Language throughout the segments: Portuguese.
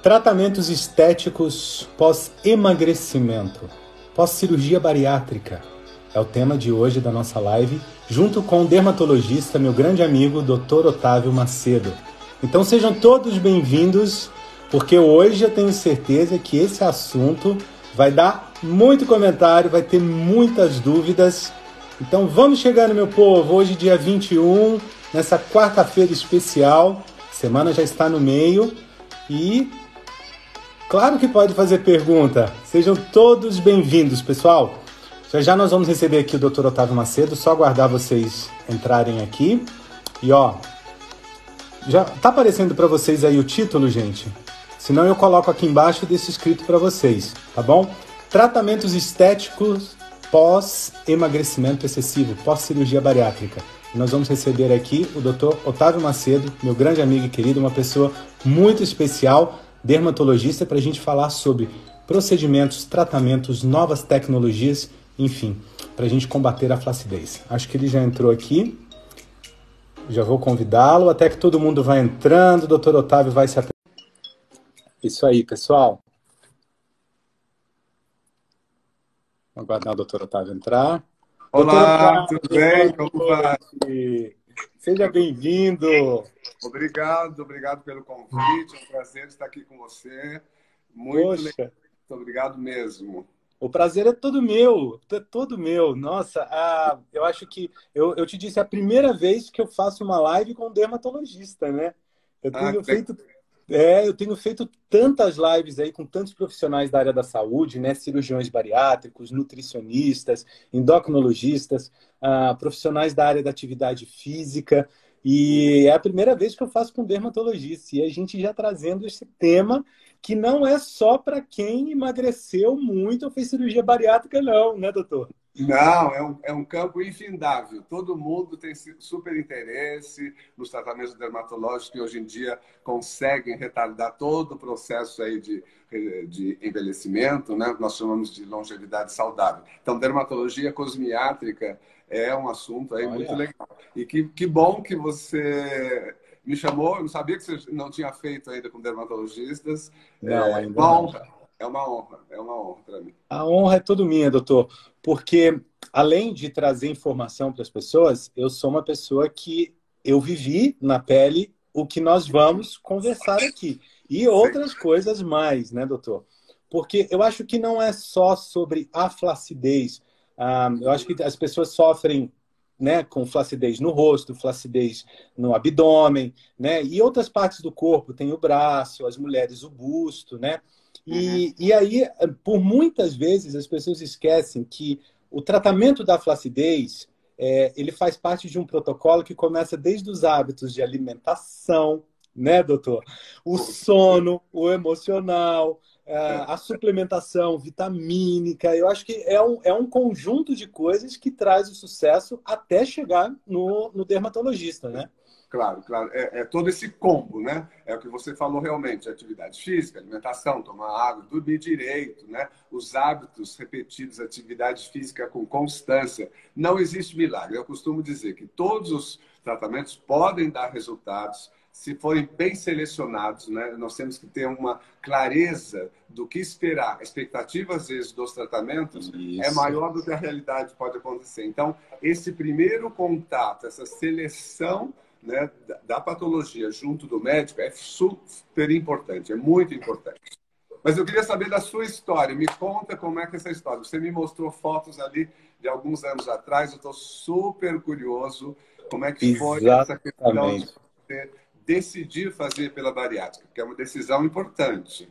Tratamentos estéticos pós-emagrecimento, pós-cirurgia bariátrica. É o tema de hoje da nossa live, junto com o dermatologista, meu grande amigo, Dr. Otávio Macedo. Então sejam todos bem-vindos, porque hoje eu tenho certeza que esse assunto vai dar muito comentário, vai ter muitas dúvidas. Então vamos chegando, meu povo, hoje dia 21, nessa quarta-feira especial, a semana já está no meio e claro que pode fazer pergunta. Sejam todos bem-vindos, pessoal. Já nós vamos receber aqui o Dr. Otávio Macedo, só aguardar vocês entrarem aqui. E ó, já tá aparecendo para vocês aí o título, gente? Senão eu coloco aqui embaixo desse escrito para vocês, tá bom? Tratamentos estéticos pós-emagrecimento excessivo, pós-cirurgia bariátrica. E nós vamos receber aqui o Dr. Otávio Macedo, meu grande amigo e querido, uma pessoa muito especial, dermatologista, para a gente falar sobre procedimentos, tratamentos, novas tecnologias, enfim, para a gente combater a flacidez. Acho que ele já entrou aqui, já vou convidá-lo, até que todo mundo vai entrando, o Dr. Otávio vai se apresentar. Isso aí, pessoal. Vamos aguardar o Dr. Otávio entrar. Olá, tudo bem? Como vai? Seja bem-vindo. Obrigado pelo convite. É um prazer estar aqui com você. Muito legal. Muito obrigado mesmo. O prazer é todo meu, é todo meu. Nossa, eu acho que eu te disse, é a primeira vez que eu faço uma live com um dermatologista, né? Eu tenho feito tantas lives aí com tantos profissionais da área da saúde, né? Cirurgiões bariátricos, nutricionistas, endocrinologistas, profissionais da área da atividade física. E é a primeira vez que eu faço com dermatologista. E a gente já trazendo esse tema que não é só para quem emagreceu muito ou fez cirurgia bariátrica, não, né, doutor? Não, é um campo infindável. Todo mundo tem super interesse nos tratamentos dermatológicos que hoje em dia conseguem retardar todo o processo aí de envelhecimento, né? Nós chamamos de longevidade saudável. Então, dermatologia cosmiátrica é um assunto aí muito legal. E que bom que você me chamou. Eu não sabia que você não tinha feito ainda com dermatologistas. Não, ainda não. É uma honra para mim. A honra é toda minha, doutor, porque além de trazer informação para as pessoas, eu sou uma pessoa que eu vivi na pele o que nós vamos conversar aqui. E outras coisas mais, né, doutor? Porque eu acho que não é só sobre a flacidez. Eu acho que as pessoas sofrem, né, com flacidez no rosto, flacidez no abdômen, né, e outras partes do corpo, tem o braço, as mulheres o busto, né? E aí, por muitas vezes, as pessoas esquecem que o tratamento da flacidez, ele faz parte de um protocolo que começa desde os hábitos de alimentação, né, doutor? O sono, o emocional, a suplementação vitamínica. Eu acho que é um conjunto de coisas que traz o sucesso até chegar no dermatologista, né? Claro. É todo esse combo, né? É o que você falou realmente. Atividade física, alimentação, tomar água, dormir direito, né? Os hábitos repetidos, atividade física com constância. Não existe milagre. Eu costumo dizer que todos os tratamentos podem dar resultados se forem bem selecionados, né? Nós temos que ter uma clareza do que esperar. A expectativa, às vezes, dos tratamentos é maior do que a realidade pode acontecer. Então, esse primeiro contato, essa seleção, né, da patologia junto do médico é super importante, é muito importante. Mas eu queria saber da sua história. Me conta como é que é essa história. Você me mostrou fotos ali de alguns anos atrás. Eu estou super curioso como é que foi essa questão de você decidir fazer pela bariátrica, que é uma decisão importante.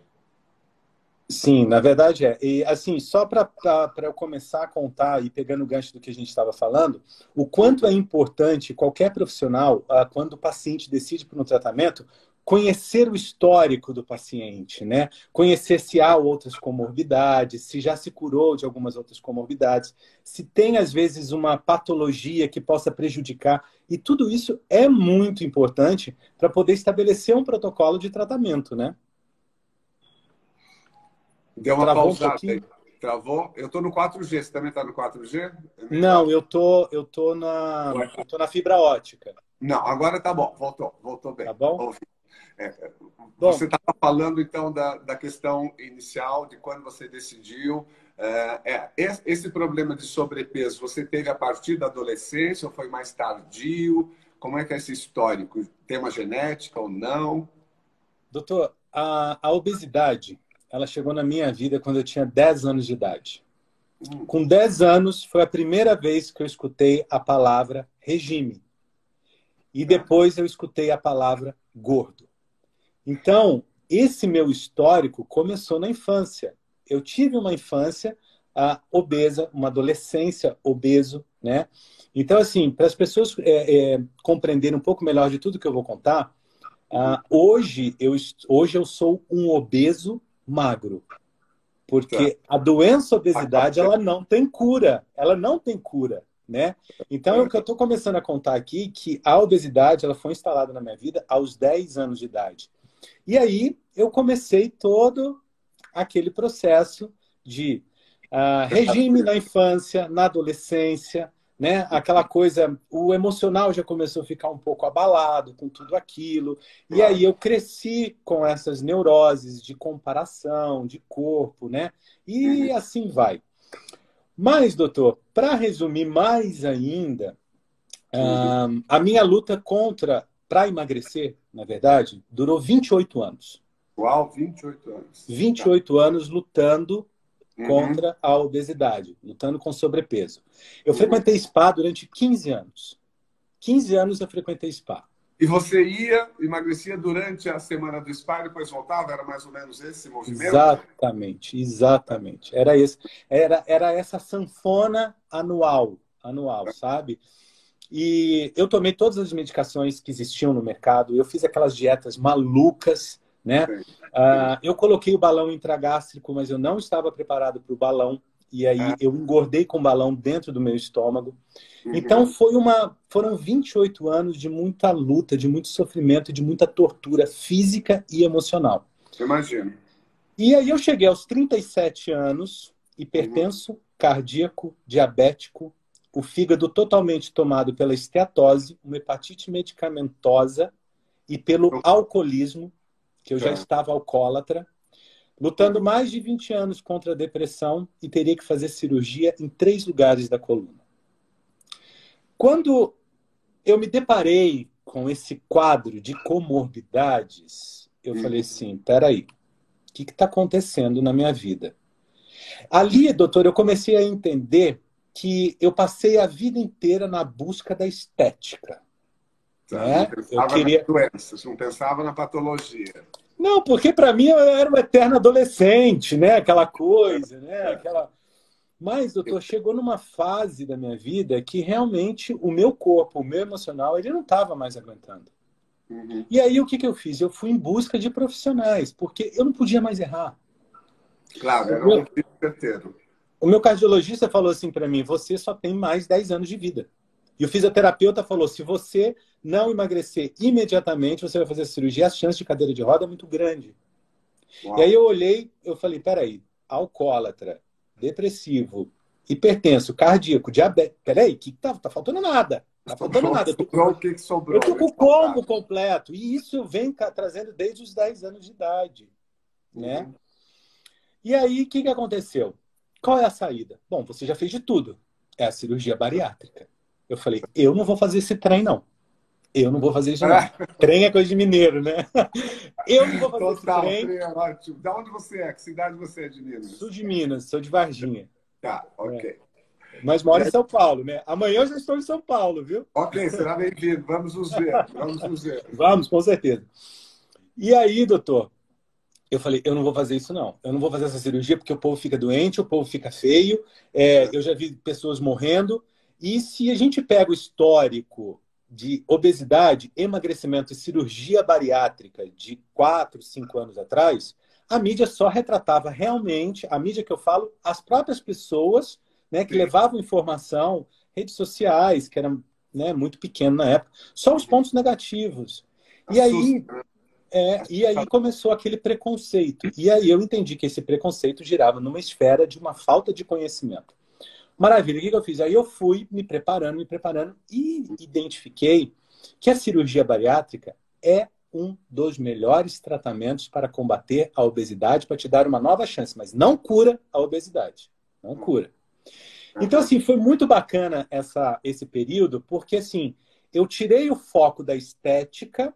Sim, na verdade é. E assim, só para eu começar a contar e pegando o gancho do que a gente estava falando, o quanto é importante qualquer profissional, quando o paciente decide por um tratamento, conhecer o histórico do paciente, né? Conhecer se há outras comorbidades, se já se curou de algumas outras comorbidades, se tem, às vezes, uma patologia que possa prejudicar. E tudo isso é muito importante para poder estabelecer um protocolo de tratamento, né? Deu uma pausada aí. Travou? Eu estou no 4G. Você também está no 4G? Não, eu tô na fibra ótica. Não, agora tá bom. Voltou bem. Tá bom? Você estava falando, então, da questão inicial, de quando você decidiu. Esse problema de sobrepeso, você teve a partir da adolescência ou foi mais tardio? Como é que é esse histórico? Tem uma genética ou não? Doutor, a obesidade, ela chegou na minha vida quando eu tinha 10 anos de idade. Com 10 anos, foi a primeira vez que eu escutei a palavra regime. E depois eu escutei a palavra gordo. Então, esse meu histórico começou na infância. Eu tive uma infância obesa, uma adolescência obeso, né? Então, assim, para as pessoas compreenderem um pouco melhor de tudo que eu vou contar, hoje eu sou um obeso magro. Porque a doença obesidade, ela não tem cura. Ela não tem cura, né? Então, o que eu estou começando a contar aqui, que a obesidade, ela foi instalada na minha vida aos 10 anos de idade. E aí, eu comecei todo aquele processo de regime na infância, na adolescência, né? Aquela coisa, o emocional já começou a ficar um pouco abalado com tudo aquilo. E aí eu cresci com essas neuroses de comparação, de corpo, né? E assim vai. Mas, doutor, para resumir mais ainda, a minha luta para emagrecer, na verdade, durou 28 anos. Uau, 28 anos. 28 anos lutando contra a obesidade, lutando com sobrepeso. Eu frequentei spa durante 15 anos. 15 anos eu frequentei spa. E você emagrecia durante a semana do spa e depois voltava? Era mais ou menos esse movimento? Exatamente, exatamente. Era essa sanfona anual, sabe? E eu tomei todas as medicações que existiam no mercado, eu fiz aquelas dietas malucas, né? Eu coloquei o balão intragástrico, mas eu não estava preparado para o balão. E aí eu engordei com o balão dentro do meu estômago. Então foram 28 anos de muita luta, de muito sofrimento, de muita tortura física e emocional. Eu imagino. E aí eu cheguei aos 37 anos, hipertenso, cardíaco, diabético, o fígado totalmente tomado pela esteatose, uma hepatite medicamentosa e pelo alcoolismo, que eu já estava alcoólatra, lutando mais de 20 anos contra a depressão e teria que fazer cirurgia em 3 lugares da coluna. Quando eu me deparei com esse quadro de comorbidades, eu falei assim, peraí, o que está acontecendo na minha vida? Ali, doutor, eu comecei a entender que eu passei a vida inteira na busca da estética. Né? Não pensava nas doenças, não pensava na patologia. Não, porque para mim eu era um eterno adolescente, né? Aquela coisa, né? Mas, doutor, chegou numa fase da minha vida que realmente o meu corpo, o meu emocional, ele não estava mais aguentando. E aí o que eu fiz? Eu fui em busca de profissionais, porque eu não podia mais errar. Claro, era um filho certeiro. O meu cardiologista falou assim para mim, você só tem mais 10 anos de vida. E o fisioterapeuta falou, se você não emagrecer imediatamente, você vai fazer a cirurgia, a chance de cadeira de roda é muito grande. Uau. E aí eu olhei, eu falei, peraí, alcoólatra, depressivo, hipertenso, cardíaco, diabético, peraí, que tá faltando nada. Tá faltando nada. O que sobrou? Eu tô com o combo completo. E isso eu venho trazendo desde os 10 anos de idade. Né? E aí, o que aconteceu? Qual é a saída? Bom, você já fez de tudo. É a cirurgia bariátrica. Eu falei, eu não vou fazer esse trem, não. Eu não vou fazer isso, não. Trem é coisa de mineiro, né? Eu não vou fazer esse trem. Trem é ótimo. Da onde você é? Que cidade você é de Minas? Sou de Minas, sou de Varginha. Tá, ok. Mas moro em São Paulo, né? Amanhã eu já estou em São Paulo, viu? Ok, será bem-vindo. Vamos nos ver. Vamos nos ver. Vamos, com certeza. E aí, doutor, eu falei, eu não vou fazer isso, não. Eu não vou fazer essa cirurgia porque o povo fica doente, o povo fica feio. Eu já vi pessoas morrendo. E se a gente pega o histórico de obesidade, emagrecimento e cirurgia bariátrica de 4, 5 anos atrás, a mídia só retratava realmente, a mídia que eu falo, as próprias pessoas, né, que levavam informação, redes sociais, que eram, né, muito pequeno na época, só os pontos negativos. E aí começou aquele preconceito. E aí eu entendi que esse preconceito girava numa esfera de uma falta de conhecimento. Maravilha, o que eu fiz? Aí eu fui me preparando e identifiquei que a cirurgia bariátrica é um dos melhores tratamentos para combater a obesidade, para te dar uma nova chance, mas não cura a obesidade. Não cura. Então, assim, foi muito bacana esse período, porque, assim, eu tirei o foco da estética,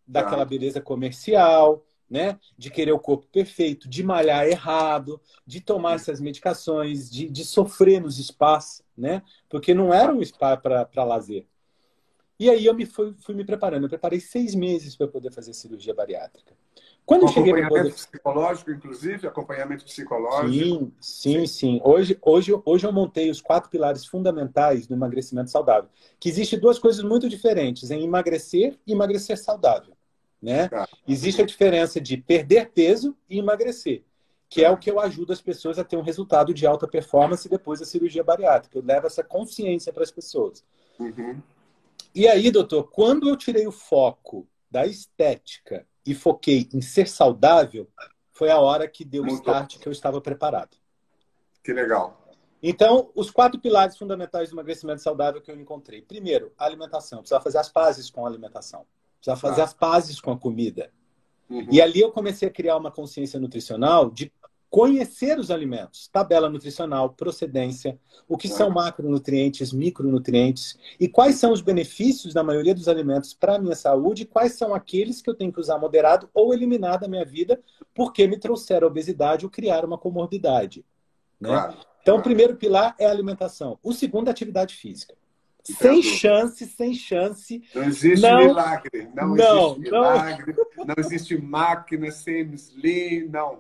daquela beleza comercial, né? De querer o corpo perfeito, de malhar errado, de tomar essas medicações, de sofrer nos spas, né? Porque não era um spa para lazer. E aí eu fui me preparando. Eu preparei 6 meses para poder fazer cirurgia bariátrica. Quando eu cheguei para poder... psicológico, inclusive, acompanhamento psicológico. Sim. Hoje eu montei os 4 pilares fundamentais do emagrecimento saudável. Que existem 2 coisas muito diferentes, em emagrecer e emagrecer saudável. Né? Existe a diferença de perder peso e emagrecer, que é o que eu ajudo as pessoas a ter um resultado de alta performance depois da cirurgia bariátrica. Eu levo essa consciência para as pessoas. E aí, doutor, quando eu tirei o foco da estética e foquei em ser saudável, foi a hora que deu o start que eu estava preparado. Que legal. Então, os 4 pilares fundamentais do emagrecimento saudável que eu encontrei. Primeiro, a alimentação. Precisava fazer as pazes com a alimentação. Precisava fazer as pazes com a comida. E ali eu comecei a criar uma consciência nutricional de conhecer os alimentos. Tabela nutricional, procedência, o que são macronutrientes, micronutrientes, e quais são os benefícios da maioria dos alimentos para a minha saúde, e quais são aqueles que eu tenho que usar moderado ou eliminar da minha vida porque me trouxeram obesidade ou criaram uma comorbidade. Né? Então, o primeiro pilar é a alimentação. O segundo é a atividade física. Sem chance. Não existe milagre. Não existe milagre. Não existe máquina sem slim. Não.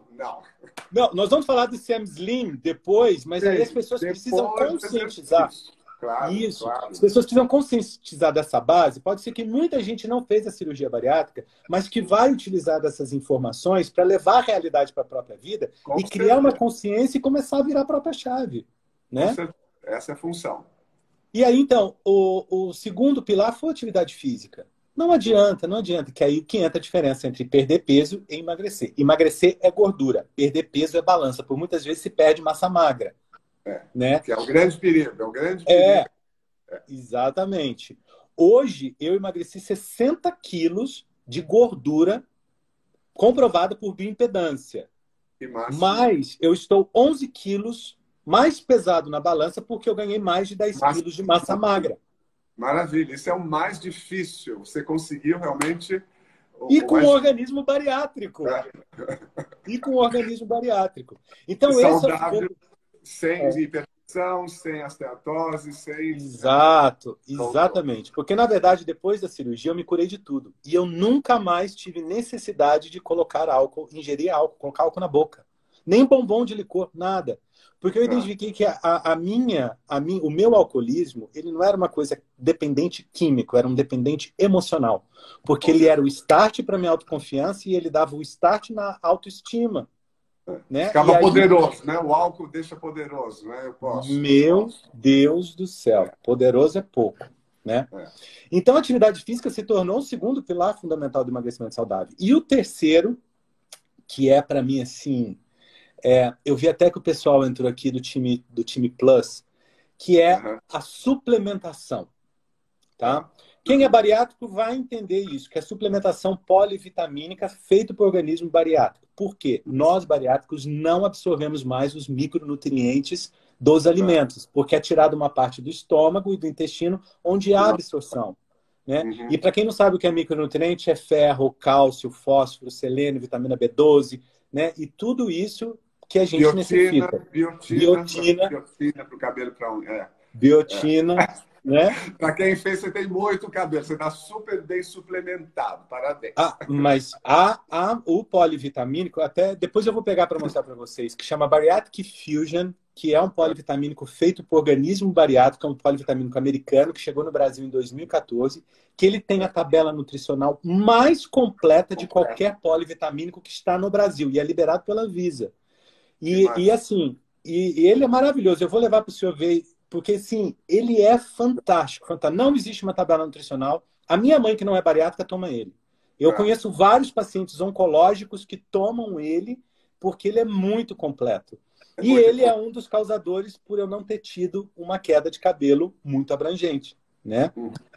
Nós vamos falar do Sam Slim depois, mas aí as pessoas precisam conscientizar. Claro. As pessoas precisam conscientizar dessa base. Pode ser que muita gente não fez a cirurgia bariátrica, mas que vai utilizar dessas informações para levar a realidade para a própria vida e criar uma consciência e começar a virar a própria chave. Né? Essa é a função. E aí, então, o segundo pilar foi a atividade física. Não adianta, que aí que entra a diferença entre perder peso e emagrecer. Emagrecer é gordura, perder peso é balança. Por muitas vezes se perde massa magra. Né? Que é o grande perigo, Exatamente. Hoje, eu emagreci 60 quilos de gordura comprovada por bioimpedância. Mas eu estou 11 quilos mais pesado na balança porque eu ganhei mais de 10 quilos de massa magra. Maravilha. Isso é o mais difícil. Você conseguiu realmente... E com o organismo bariátrico. Então, saudável, sem hipertensão, sem osteoporose, sem... Exatamente. Porque, na verdade, depois da cirurgia, eu me curei de tudo. E eu nunca mais tive necessidade de colocar álcool, ingerir álcool, colocar álcool na boca. Nem bombom de licor, nada. Porque eu identifiquei que o meu alcoolismo, ele não era uma coisa dependente químico, era um dependente emocional. Porque ele era o start para minha autoconfiança e ele dava o start na autoestima. Né? Ficava poderoso, né? O álcool deixa poderoso, né? Eu posso. Meu Deus do céu. Poderoso é pouco. Né? Então, a atividade física se tornou o segundo pilar fundamental do emagrecimento saudável. E o terceiro, que é para mim assim... eu vi até que o pessoal entrou aqui do time Plus, que é a suplementação. Tá? Quem é bariátrico vai entender isso, que é a suplementação polivitamínica feita por organismo bariátrico. Por quê? Nós, bariátricos, não absorvemos mais os micronutrientes dos alimentos, porque é tirado uma parte do estômago e do intestino onde há absorção. Né? E para quem não sabe o que é micronutriente, é ferro, cálcio, fósforo, selênio, vitamina B12, né? E tudo isso que a gente necessita. Biotina para o cabelo, para unha. Biotina, né? Para quem fez, você tem muito cabelo. Você está super bem suplementado. Parabéns. Mas o polivitamínico, até depois eu vou pegar para mostrar para vocês, que chama Bariatric Fusion, que é um polivitamínico feito por organismo bariátrico, é um polivitamínico americano que chegou no Brasil em 2014, que ele tem a tabela nutricional mais completa de qualquer polivitamínico que está no Brasil e é liberado pela Anvisa. E assim, ele é maravilhoso. Eu vou levar para o senhor ver, porque assim, ele é fantástico, fantástico. Não existe uma tabela nutricional. A minha mãe, que não é bariátrica, toma ele. Eu conheço vários pacientes oncológicos que tomam ele porque ele é muito completo. E ele é um dos causadores por eu não ter tido uma queda de cabelo muito abrangente, né?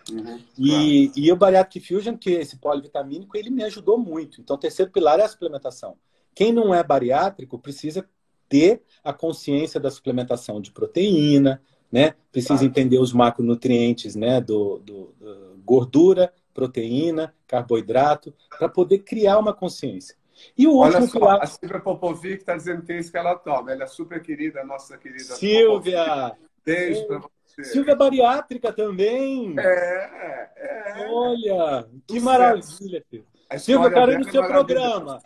Claro. E o Bariatric Fusion, que é esse polivitamínico, ele me ajudou muito. Então, o terceiro pilar é a suplementação. Quem não é bariátrico precisa ter a consciência da suplementação de proteína, né? Precisa Claro. entender os macronutrientes, né? Gordura, proteína, carboidrato, para poder criar uma consciência. E o Olha último só, pilar... a Silvia Popovic está dizendo que é isso que ela toma. Ela é super querida, nossa querida Popovic. Silvia! Beijo para você. Silvia bariátrica também! É. Olha, que Sucesso. maravilha, filho. A Silvia, eu história quero ir dela no é seu maravilhosa.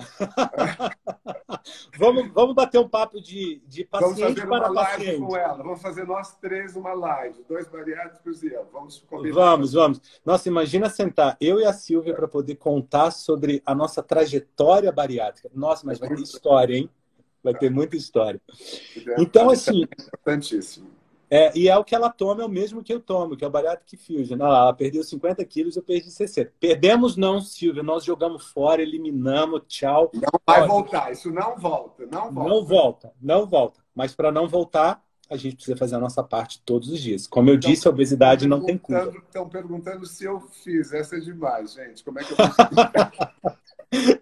programa. Vamos bater um papo de Vamos paciente fazer uma para live com paciente. ela. Vamos fazer nós três uma live. 2 bariátricos e eu. Vamos combinar. Vamos. Nossa, imagina sentar eu e a Silvia para poder contar sobre a nossa trajetória bariátrica. Nossa, mas vai ter história, hein? Vai ter muita história. Então, assim, É importantíssimo. e é o que ela toma, é o mesmo que eu tomo, que é o Bariatric Fusion. Olha lá, ela perdeu 50 quilos, eu perdi 60. Perdemos não, Silvia, nós jogamos fora, eliminamos, tchau. Não vai voltar, isso não volta, não volta. Não volta. Mas para não voltar, a gente precisa fazer a nossa parte todos os dias. Como eu disse, a obesidade não tem cura. Estão perguntando se eu fiz. Essa é demais, gente. Como é que eu vou explicar?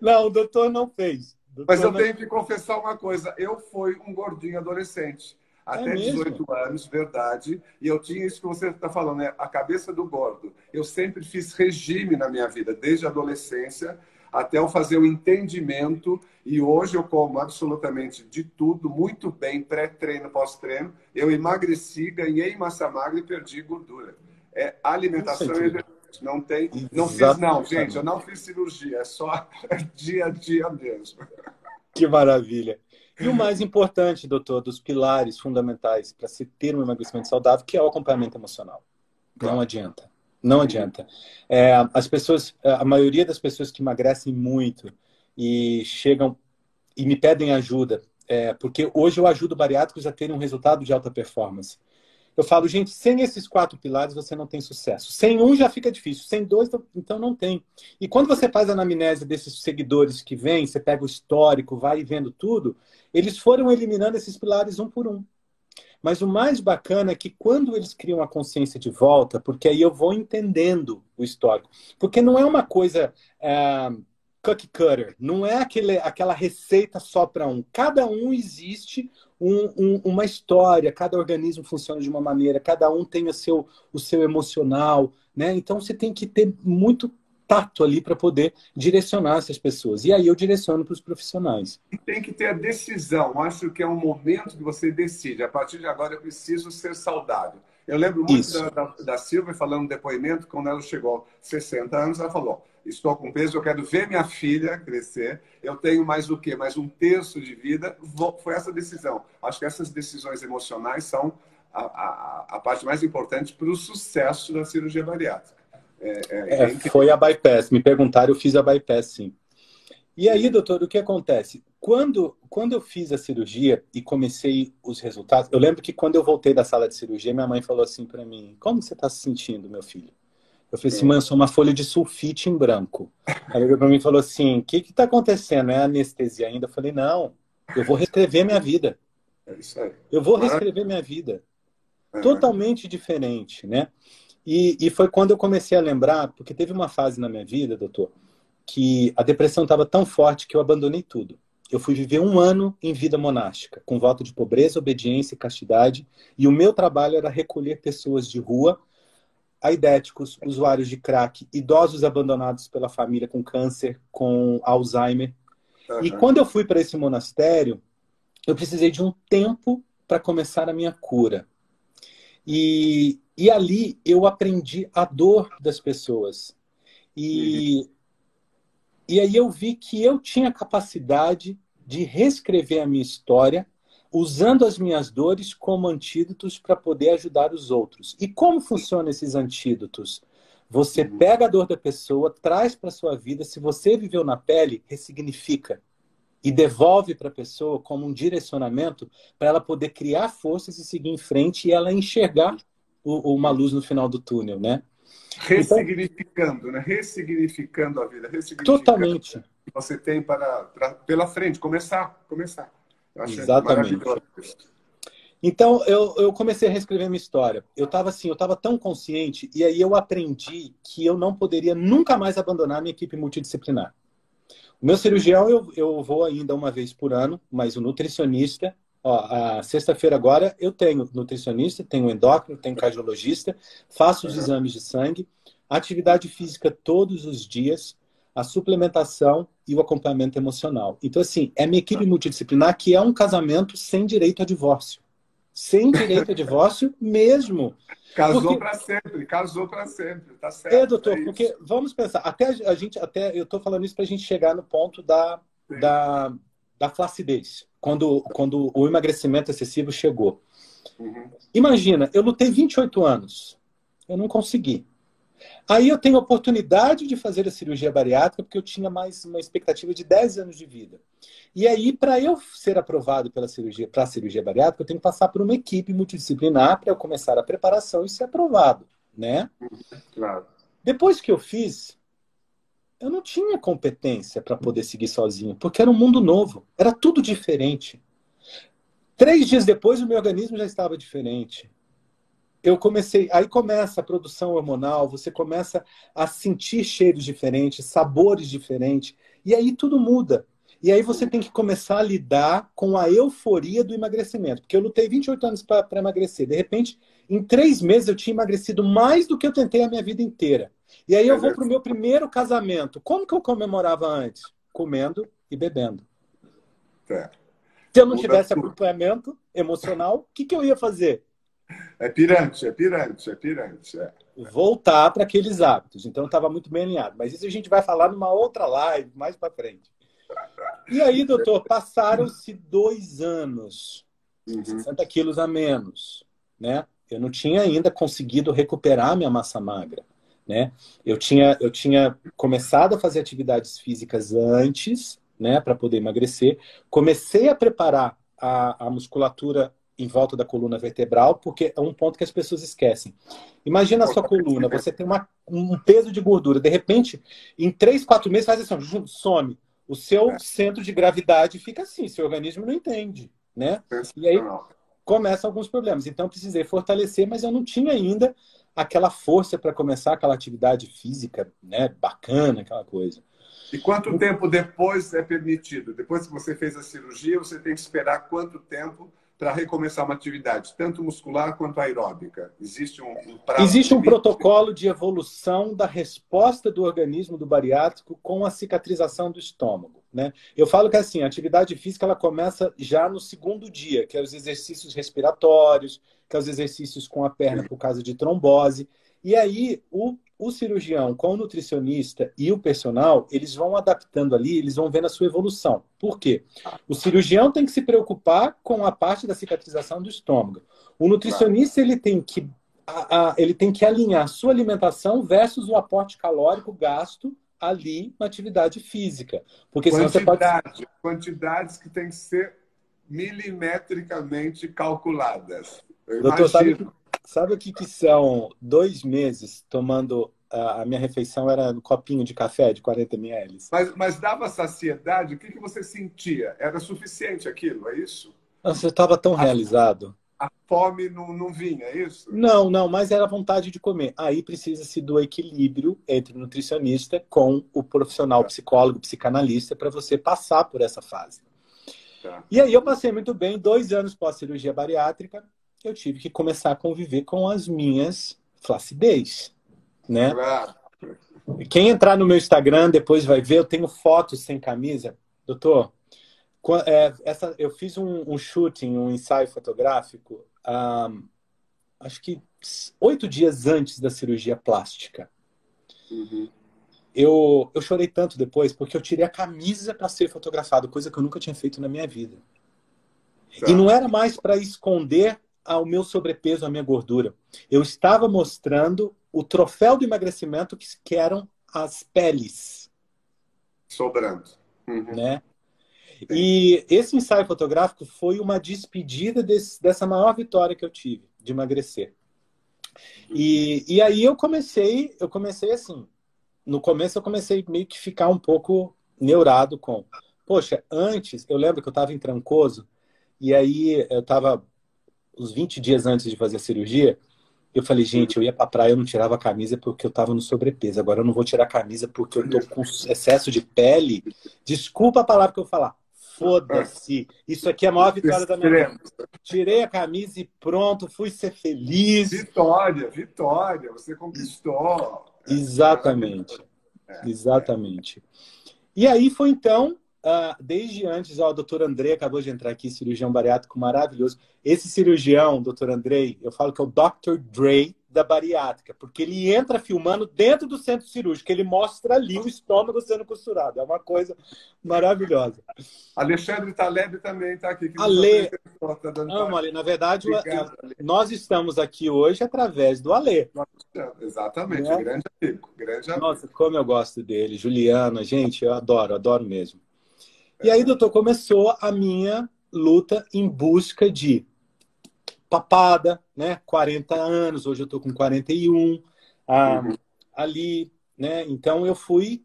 Não, o doutor não fez. Mas eu tenho que confessar uma coisa. Eu fui um gordinho adolescente. Até 18 anos, verdade. E eu tinha isso que você está falando, né? A cabeça do gordo. Eu sempre fiz regime na minha vida, desde a adolescência até eu fazer o entendimento. E hoje eu como absolutamente de tudo, muito bem, pré-treino, pós-treino. Eu emagreci, ganhei massa magra e perdi gordura. É alimentação e exercício. Não fiz, não, gente. Eu não fiz cirurgia. É só dia a dia mesmo. Que maravilha. E o mais importante, doutor, dos pilares fundamentais para se ter um emagrecimento saudável, que é o acompanhamento emocional. Claro. Não adianta. Não adianta. As pessoas, a maioria das pessoas que emagrecem muito e chegam e me pedem ajuda, porque hoje eu ajudo bariátricos a terem um resultado de alta performance. Eu falo, gente, sem esses 4 pilares você não tem sucesso. Sem um já fica difícil, sem 2, então não tem. E quando você faz a anamnese desses seguidores que vêm, você pega o histórico, vai vendo tudo, eles foram eliminando esses pilares um por um. Mas o mais bacana é que quando eles criam a consciência de volta, porque aí eu vou entendendo o histórico. Porque não é uma coisa cookie cutter, não é aquela receita só para um. Cada um existe uma história, cada organismo funciona de uma maneira, cada um tem o seu emocional, né? Então você tem que ter muito tato ali para poder direcionar essas pessoas. E aí eu direciono para os profissionais. E tem que ter a decisão. Acho que é um momento que você decide. A partir de agora eu preciso ser saudável. Eu lembro muito da Silvia falando no depoimento, quando ela chegou aos 60 anos, ela falou: estou com peso, eu quero ver minha filha crescer, eu tenho mais o quê? Mais um terço de vida. Foi essa decisão. Acho que essas decisões emocionais são a parte mais importante para o sucesso da cirurgia bariátrica. Foi a bypass. Me perguntaram, eu fiz a bypass, sim. E aí, doutor, o que acontece? Quando eu fiz a cirurgia e comecei os resultados, eu lembro que quando eu voltei da sala de cirurgia, minha mãe falou assim para mim: como você está se sentindo, meu filho? Eu falei assim: mãe, eu sou uma folha de sulfite em branco. Ela veio para mim e falou assim: o que está acontecendo? É anestesia ainda? Eu falei: não, eu vou reescrever minha vida. É isso aí. Eu vou reescrever minha vida. Totalmente diferente, né? E foi quando eu comecei a lembrar, porque teve uma fase na minha vida, doutor, que a depressão estava tão forte que eu abandonei tudo. Eu fui viver 1 ano em vida monástica, com voto de pobreza, obediência e castidade, e o meu trabalho era recolher pessoas de rua, aidéticos, usuários de crack, idosos abandonados pela família com câncer, com Alzheimer. E quando eu fui para esse monastério, eu precisei de um tempo para começar a minha cura. E ali eu aprendi a dor das pessoas. E aí eu vi que eu tinha capacidade de reescrever a minha história usando as minhas dores como antídotos para poder ajudar os outros. E como funcionam esses antídotos? Você pega a dor da pessoa, traz para a sua vida, se você viveu na pele, ressignifica. E devolve para a pessoa como um direcionamento para ela poder criar forças e seguir em frente e ela enxergar uma luz no final do túnel, né? Ressignificando, então, né? Ressignificando a vida. Ressignificando totalmente. O que você tem pela frente. Começar. Eu acho exatamente. Maravilhoso. Então, eu comecei a reescrever minha história. Eu estava assim, eu estava tão consciente, e aí eu aprendi que eu não poderia nunca mais abandonar a minha equipe multidisciplinar. O meu cirurgião, eu vou ainda uma vez por ano, mas o nutricionista, ó, a sexta-feira agora eu tenho nutricionista, tenho endócrino, tenho cardiologista, faço os exames de sangue, atividade física todos os dias, a suplementação e o acompanhamento emocional. Então, assim, é minha equipe multidisciplinar que é um casamento sem direito a divórcio. Sem direito a divórcio mesmo. Casou para sempre, tá É, certo. doutor, porque vamos pensar, até eu estou falando isso para a gente chegar no ponto da flacidez, quando o emagrecimento excessivo chegou. Uhum. Imagina, eu lutei 28 anos, eu não consegui. Aí eu tenho a oportunidade de fazer a cirurgia bariátrica porque eu tinha mais uma expectativa de 10 anos de vida. E aí, para eu ser aprovado para a cirurgia bariátrica, eu tenho que passar por uma equipe multidisciplinar para eu começar a preparação e ser aprovado, né? Claro. Depois que eu fiz, eu não tinha competência para poder seguir sozinho, porque era um mundo novo, era tudo diferente. 3 dias depois, o meu organismo já estava diferente. Aí começa a produção hormonal, você começa a sentir cheiros diferentes, sabores diferentes, e aí tudo muda. E aí você tem que começar a lidar com a euforia do emagrecimento, porque eu lutei 28 anos para emagrecer. De repente, em 3 meses eu tinha emagrecido mais do que eu tentei a minha vida inteira. E aí eu vou para o meu primeiro casamento. Como que eu comemorava antes? Comendo e bebendo. É. Se eu não tivesse acompanhamento emocional, o que eu ia fazer? É pirante. É. Voltar para aqueles hábitos. Então, estava muito bem alinhado. Mas isso a gente vai falar numa outra live, mais para frente. E aí, doutor, passaram-se 2 anos. 60 quilos a menos, né? Eu não tinha ainda conseguido recuperar minha massa magra, né? Eu tinha começado a fazer atividades físicas antes, né, para poder emagrecer. Comecei a preparar a musculatura em volta da coluna vertebral, porque é um ponto que as pessoas esquecem. Imagina a sua coluna, você tem um peso de gordura, de repente, em 3, 4 meses, faz assim, some. O seu centro de gravidade fica assim, seu organismo não entende, né? E aí começam alguns problemas. Então, eu precisei fortalecer, mas eu não tinha ainda aquela força para começar aquela atividade física, né, bacana, aquela coisa. E quanto tempo depois é permitido? Depois que você fez a cirurgia, você tem que esperar quanto tempo para recomeçar uma atividade, tanto muscular quanto aeróbica? Existe um prazo? Existe um protocolo de evolução da resposta do organismo do bariátrico com a cicatrização do estômago, né? Eu falo que assim, a atividade física ela começa já no segundo dia, que é os exercícios respiratórios, que é os exercícios com a perna por causa de trombose. E aí, o cirurgião com o nutricionista e o personal, eles vão adaptando ali, eles vão vendo a sua evolução. Por quê? O cirurgião tem que se preocupar com a parte da cicatrização do estômago. O nutricionista, ele tem que alinhar a sua alimentação versus o aporte calórico gasto ali na atividade física. Porque senão você pode... Quantidades que têm que ser milimetricamente calculadas. Doutor, sabe o que são 2 meses tomando... A minha refeição era um copinho de café de 40 ml. Mas dava saciedade? O que você sentia? Era suficiente aquilo, é isso? Você estava tão realizado. A fome não vinha, é isso? Não, mas era a vontade de comer. Aí precisa-se do equilíbrio entre o nutricionista com o profissional psicólogo, psicanalista, para você passar por essa fase. Tá. E aí eu passei muito bem. 2 anos pós-cirurgia bariátrica, eu tive que começar a conviver com as minhas flacidez, né? Claro. Quem entrar no meu Instagram depois vai ver, eu tenho fotos sem camisa. Doutor, eu fiz um shooting, um ensaio fotográfico, acho que 8 dias antes da cirurgia plástica. Uhum. Eu chorei tanto depois, porque eu tirei a camisa para ser fotografado, coisa que eu nunca tinha feito na minha vida. Tá. E não era mais para esconder o meu sobrepeso, a minha gordura. Eu estava mostrando o troféu do emagrecimento, que eram as peles. Sobrando. Uhum. Né? E esse ensaio fotográfico foi uma despedida dessa maior vitória que eu tive, de emagrecer. E aí eu comecei assim. No começo eu comecei meio que ficar um pouco neurado com... Poxa, antes, eu lembro que eu estava em Trancoso, e aí eu estava uns 20 dias antes de fazer a cirurgia, eu falei, gente, eu ia pra praia, eu não tirava a camisa porque eu tava no sobrepeso. Agora eu não vou tirar a camisa porque eu tô com excesso de pele. Desculpa a palavra que eu vou falar. Foda-se. Isso aqui é a maior vitória da minha vida. Tirei a camisa e pronto, fui ser feliz. Vitória, vitória. Você conquistou. Exatamente. Exatamente. E aí foi então, desde antes, o doutor Andrei acabou de entrar aqui, cirurgião bariátrico maravilhoso. Esse cirurgião, doutor Andrei, eu falo que é o Dr. Dre da bariátrica, porque ele entra filmando dentro do centro cirúrgico, ele mostra ali o estômago sendo costurado. É uma coisa maravilhosa. Alexandre Taleb também está aqui. Ale, amo Ale. Na verdade, nós estamos aqui hoje através do Ale. Exatamente, né? Grande amigo. Nossa, como eu gosto dele. Juliana, gente, eu adoro mesmo. E aí, doutor, começou a minha luta em busca de papada, né? 40 anos, hoje eu tô com 41. Ali, né? Então eu fui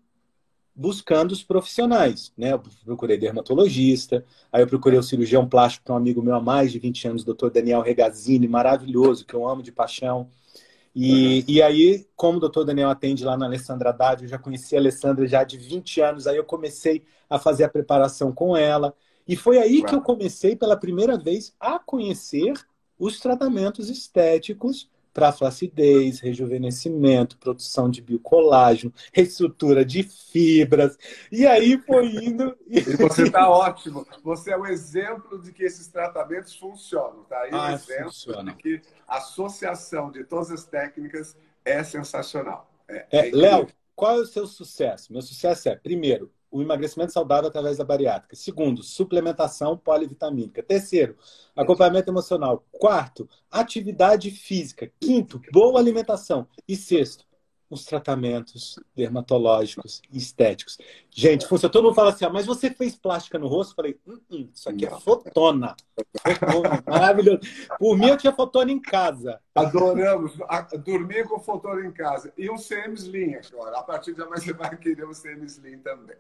buscando os profissionais, né? Eu procurei dermatologista, aí eu procurei o cirurgião plástico, que é um amigo meu há mais de 20 anos, doutor Daniel Regazzini, maravilhoso, que eu amo de paixão. E aí, como o doutor Daniel atende lá na Alessandra Haddad, eu já conheci a Alessandra já de 20 anos, aí eu comecei a fazer a preparação com ela. E foi aí que eu comecei pela primeira vez a conhecer os tratamentos estéticos para flacidez, rejuvenescimento, produção de biocolágeno, reestrutura de fibras. E aí foi indo. E você está ótimo. Você é o exemplo de que esses tratamentos funcionam. Tá aí o exemplo de que a associação de todas as técnicas é sensacional. Léo, qual é o seu sucesso? Meu sucesso é, primeiro, o emagrecimento saudável através da bariátrica. Segundo, suplementação polivitamínica. Terceiro, acompanhamento emocional. Quarto, atividade física. Quinto, boa alimentação. E sexto, os tratamentos dermatológicos e estéticos. Gente, todo mundo fala assim, mas você fez plástica no rosto? Eu falei, isso aqui é fotona. Fotona, maravilhoso. Por mim, eu tinha fotona em casa. Adoramos dormir com fotona em casa. E um CM Slim agora. A partir de amanhã você vai querer um CM Slim também.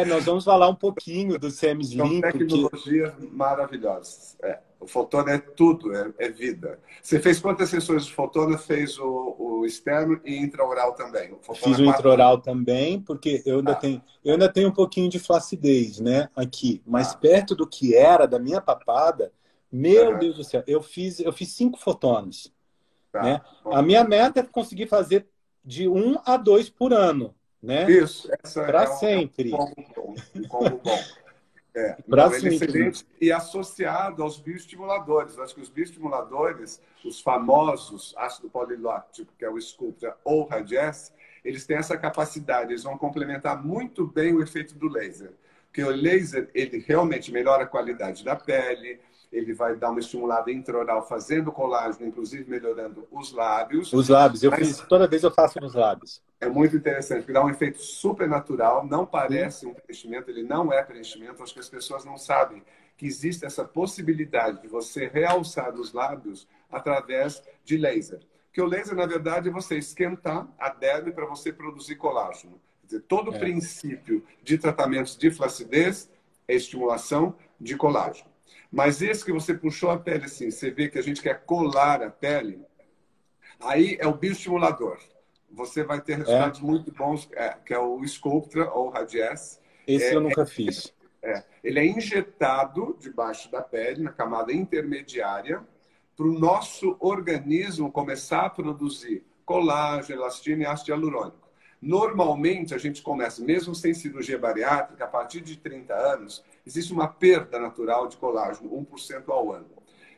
Nós vamos falar um pouquinho do CM Slim. São tecnologias maravilhosas. O fotona é tudo, é vida. Você fez quantas sessões de fotona? Fez o externo e intraoral também? Fiz o intraoral também, porque eu ainda tenho um pouquinho de flacidez, né, aqui. Mas perto do que era da minha papada, meu Deus do céu, eu fiz 5 fotonas. Né? A minha meta é conseguir fazer de 1 a 2 por ano. Né? Isso, para sempre. Um combo bom. Ele é excelente e associado aos bioestimuladores. Acho que os bioestimuladores, os famosos ácido poliláctico, que é o Sculptra ou o Radiesse, eles têm essa capacidade, eles vão complementar muito bem o efeito do laser. Porque o laser, ele realmente melhora a qualidade da pele, ele vai dar uma estimulada intraoral fazendo colágeno, inclusive melhorando os lábios. Os lábios, toda vez eu faço nos lábios. É muito interessante, porque dá um efeito super natural, não parece um preenchimento, ele não é preenchimento. Acho que as pessoas não sabem que existe essa possibilidade de você realçar os lábios através de laser. Porque o laser, na verdade, é você esquentar a derme para você produzir colágeno. Quer dizer, todo o princípio de tratamentos de flacidez é estimulação de colágeno. Mas esse que você puxou a pele assim, você vê que a gente quer colar a pele, aí é o bioestimulador. Você vai ter resultados muito bons, que é o Sculptra ou o Radiesse. Esse eu nunca fiz. Ele é injetado debaixo da pele, na camada intermediária, para o nosso organismo começar a produzir colágeno, elastina e ácido hialurônico. Normalmente, a gente começa, mesmo sem cirurgia bariátrica, a partir de 30 anos, existe uma perda natural de colágeno, 1% ao ano.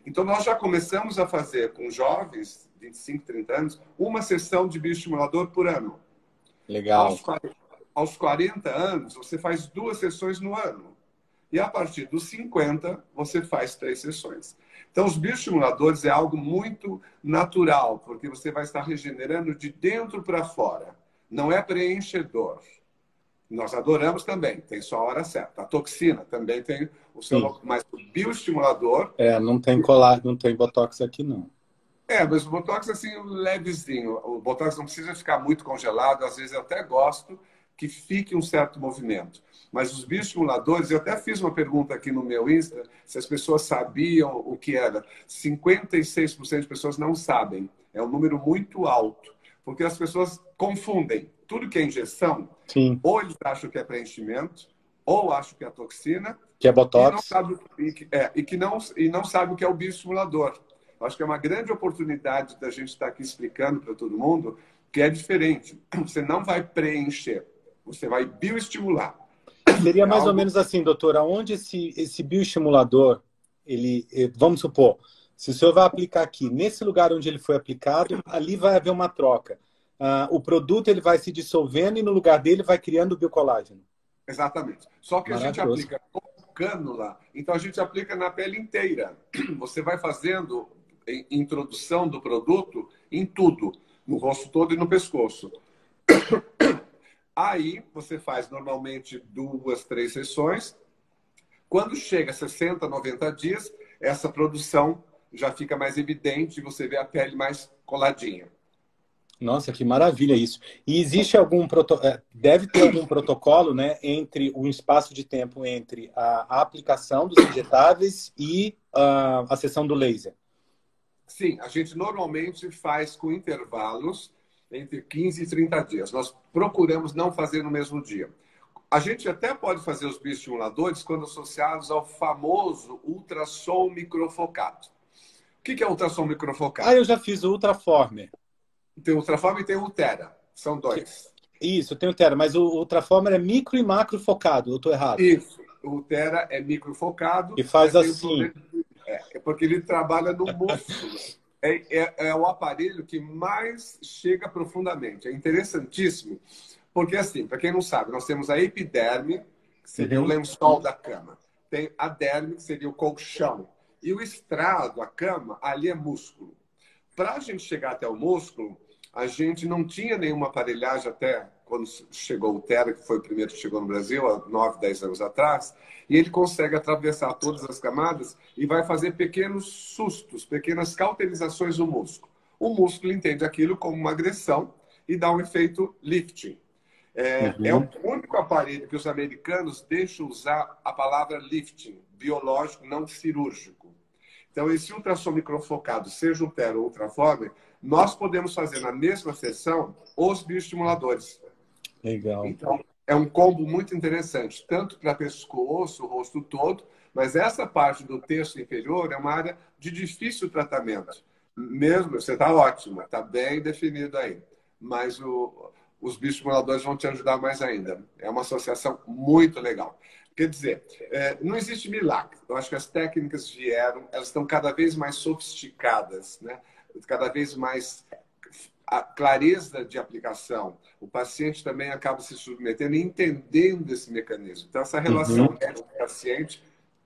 Então, nós já começamos a fazer com jovens, 25, 30 anos, uma sessão de bioestimulador por ano. Legal. Aos 40 anos, você faz 2 sessões no ano. E a partir dos 50, você faz 3 sessões. Então, os bioestimuladores é algo muito natural, porque você vai estar regenerando de dentro para fora. Não é preenchedor. Nós adoramos também, tem só a hora certa. A toxina também tem o seu... Mas o bioestimulador... não tem colar, não tem botox aqui, não. Mas o botox, assim, levezinho. O botox não precisa ficar muito congelado. Às vezes eu até gosto, que fique um certo movimento. Mas os bioestimuladores, eu até fiz uma pergunta aqui no meu Insta, se as pessoas sabiam o que era. 56% de pessoas não sabem. É um número muito alto, porque as pessoas confundem. Tudo que é injeção, Sim. ou eles acham que é preenchimento, ou acham que é toxina, Que é e não Botox. sabe, e não sabe o que é o bioestimulador. Acho que é uma grande oportunidade da gente estar aqui explicando para todo mundo que é diferente. Você não vai preencher, você vai bioestimular. Seria É mais ou algo... menos assim, doutora, onde esse bioestimulador, vamos supor, se o senhor vai aplicar aqui, nesse lugar onde ele foi aplicado, ali vai haver uma troca. O produto ele vai se dissolvendo e no lugar dele vai criando o biocolágeno. Exatamente. Só que a gente Maravilhoso. aplica com cânula, então a gente aplica na pele inteira. Você vai fazendo introdução do produto em tudo, no rosto todo e no pescoço. Aí você faz normalmente 2, 3 sessões. Quando chega a 60, 90 dias, essa produção já fica mais evidente e você vê a pele mais coladinha. Nossa, que maravilha isso. E existe deve ter algum protocolo, né, entre o espaço de tempo entre a aplicação dos injetáveis e a sessão do laser? Sim, a gente normalmente faz com intervalos entre 15 e 30 dias. Nós procuramos não fazer no mesmo dia. A gente até pode fazer os bioestimuladores quando associados ao famoso ultrassom microfocado. O que é ultrassom microfocado? Eu já fiz o Ultraformer. Tem o Ultraform e tem o Ultera. São dois. Isso, tem o Ultera, mas o Ultraformer é micro e macro focado, eu estou errado. Isso. O Ultera é microfocado. E faz assim. É porque ele trabalha no músculo. É o aparelho que mais chega profundamente. É interessantíssimo. Porque, assim, para quem não sabe, nós temos a epiderme, que seria o lençol da cama. Tem a derme, que seria o colchão. E o estrado, a cama, ali é músculo. Para a gente chegar até o músculo, a gente não tinha nenhuma aparelhagem até quando chegou o Tera, que foi o primeiro que chegou no Brasil, há 9, 10 anos atrás, e ele consegue atravessar todas as camadas e vai fazer pequenos sustos, pequenas cauterizações no músculo. O músculo entende aquilo como uma agressão e dá um efeito lifting. É o único aparelho que os americanos deixam usar a palavra lifting, biológico, não cirúrgico. Então, esse ultrassom microfocado, seja o Tera ou o Ultraformer, nós podemos fazer na mesma sessão os bioestimuladores. Legal. Então, é um combo muito interessante, tanto para pescoço, o rosto todo, mas essa parte do terço inferior é uma área de difícil tratamento. Mesmo, você está ótima, está bem definido aí. Mas os bioestimuladores vão te ajudar mais ainda. É uma associação muito legal. Quer dizer, não existe milagre. Eu acho que as técnicas vieram, elas estão cada vez mais sofisticadas, né? Cada vez mais a clareza de aplicação. O paciente também acaba se submetendo e entendendo esse mecanismo. Então, essa relação médico-paciente